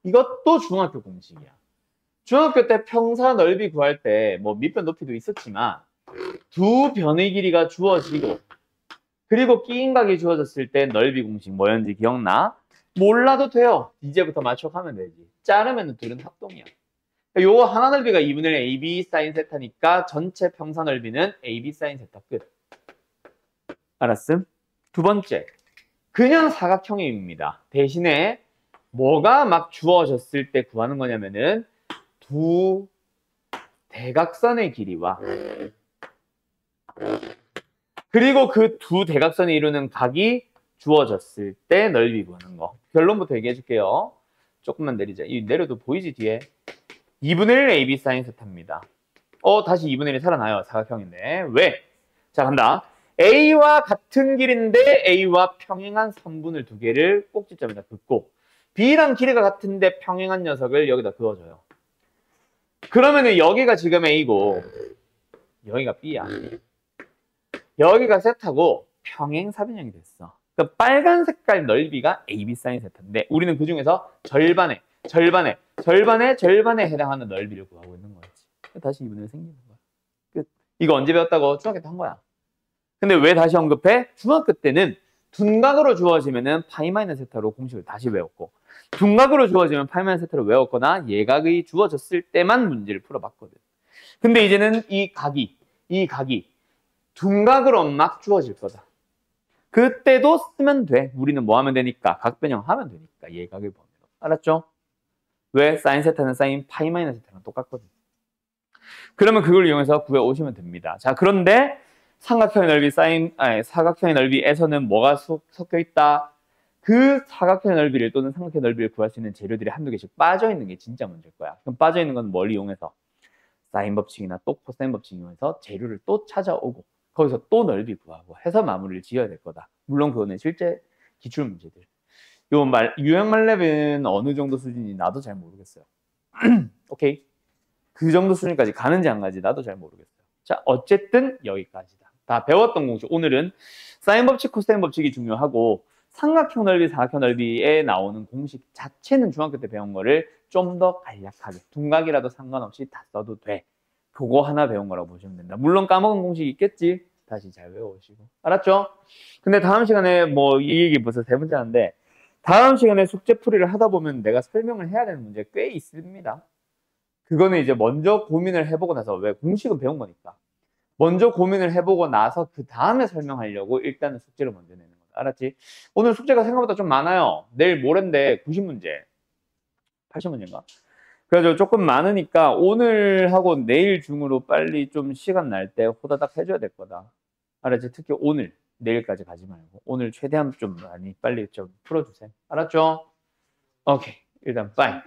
이것도 중학교 공식이야. 중학교 때 평사 넓이 구할 때 뭐 밑변 높이도 있었지만 두 변의 길이가 주어지고 그리고 끼인각이 주어졌을 때 넓이 공식 뭐였는지 기억나? 몰라도 돼요. 이제부터 맞춰가면 되지. 자르면 둘은 합동이야. 요거 하나 넓이가 2분의 1 AB 사인 세타니까 전체 평사 넓이는 AB 사인 세타 끝. 알았음? 두 번째, 그냥 사각형입니다. 대신에 뭐가 막 주어졌을 때 구하는 거냐면은 두 대각선의 길이와 그리고 그 두 대각선이 이루는 각이 주어졌을 때 넓이 구하는 거. 결론부터 얘기해 줄게요. 조금만 내리자. 이 내려도 보이지 뒤에? 2분의 1 AB 사인 세타입니다. 다시 2분의 1이 살아나요. 사각형인데. 왜? 자, 간다. A와 같은 길인데 A와 평행한 선분을 두 개를 꼭지점에다 긋고 B랑 길이가 같은데 평행한 녀석을 여기다 그어줘요. 그러면은 여기가 지금 A고 여기가 B야. 여기가 세타고 평행사변형이 됐어. 그러니까 빨간 색깔 넓이가 AB 사인 세타인데 우리는 그 중에서 절반에 해당하는 넓이를 구하고 있는 거지. 다시 2분의 1 생기는 거야. 끝. 이거 언제 배웠다고? 중학교 때 한 거야. 근데 왜 다시 언급해? 중학교 때는 둔각으로 주어지면은 파이 마이너스 세타로 공식을 다시 외웠고 둔각으로 주어지면 파이 마이너스 세타로 외웠거나 예각이 주어졌을 때만 문제를 풀어봤거든. 근데 이제는 이 각이 둔각으로 막 주어질 거다. 그때도 쓰면 돼. 우리는 뭐 하면 되니까? 각변형 하면 되니까 예각을 보면. 알았죠? 왜? 사인 세타는 사인 파이 마이너스 세타랑 똑같거든. 그러면 그걸 이용해서 구해 오시면 됩니다. 자, 그런데 사각형의 넓이에서는 뭐가 섞여 있다? 그 사각형의 넓이를 또는 삼각형의 넓이를 구할 수 있는 재료들이 한두 개씩 빠져 있는 게 진짜 문제일 거야. 그럼 빠져 있는 건 뭘 이용해서? 사인 법칙이나 또 코사인 법칙 이용해서 재료를 또 찾아오고 거기서 또 넓이 구하고 해서 마무리를 지어야 될 거다. 물론 그거는 실제 기출 문제들. 유형 말렙은 어느 정도 수준인지 나도 잘 모르겠어요. 오케이. 그 정도 수준까지 가는지 안 가는지 나도 잘 모르겠어요. 자, 어쨌든 여기까지다. 다 배웠던 공식. 오늘은 사인 법칙, 코사인 법칙이 중요하고 삼각형 넓이, 사각형 넓이에 나오는 공식 자체는 중학교 때 배운 거를 좀 더 간략하게 둔각이라도 상관없이 다 써도 돼. 그거 하나 배운 거라고 보시면 된다. 물론 까먹은 공식이 있겠지. 다시 잘 외워오시고. 알았죠? 근데 다음 시간에 뭐 이 얘기 벌써 세 번째 하는데 다음 시간에 숙제 풀이를 하다 보면 내가 설명을 해야 되는 문제 꽤 있습니다. 그거는 이제 먼저 고민을 해보고 나서 왜 공식은 배운 거니까 먼저 고민을 해보고 나서 그 다음에 설명하려고 일단은 숙제를 먼저 내는 거다. 알았지? 오늘 숙제가 생각보다 좀 많아요. 내일 모레인데 90문제 80문제인가? 그래서 조금 많으니까 오늘 하고 내일 중으로 빨리 좀 시간 날 때 호다닥 해줘야 될 거다. 알았지? 특히 오늘 내일까지 가지 말고 오늘 최대한 좀 많이 빨리 좀 풀어주세요. 알았죠? 오케이. 일단 빠이.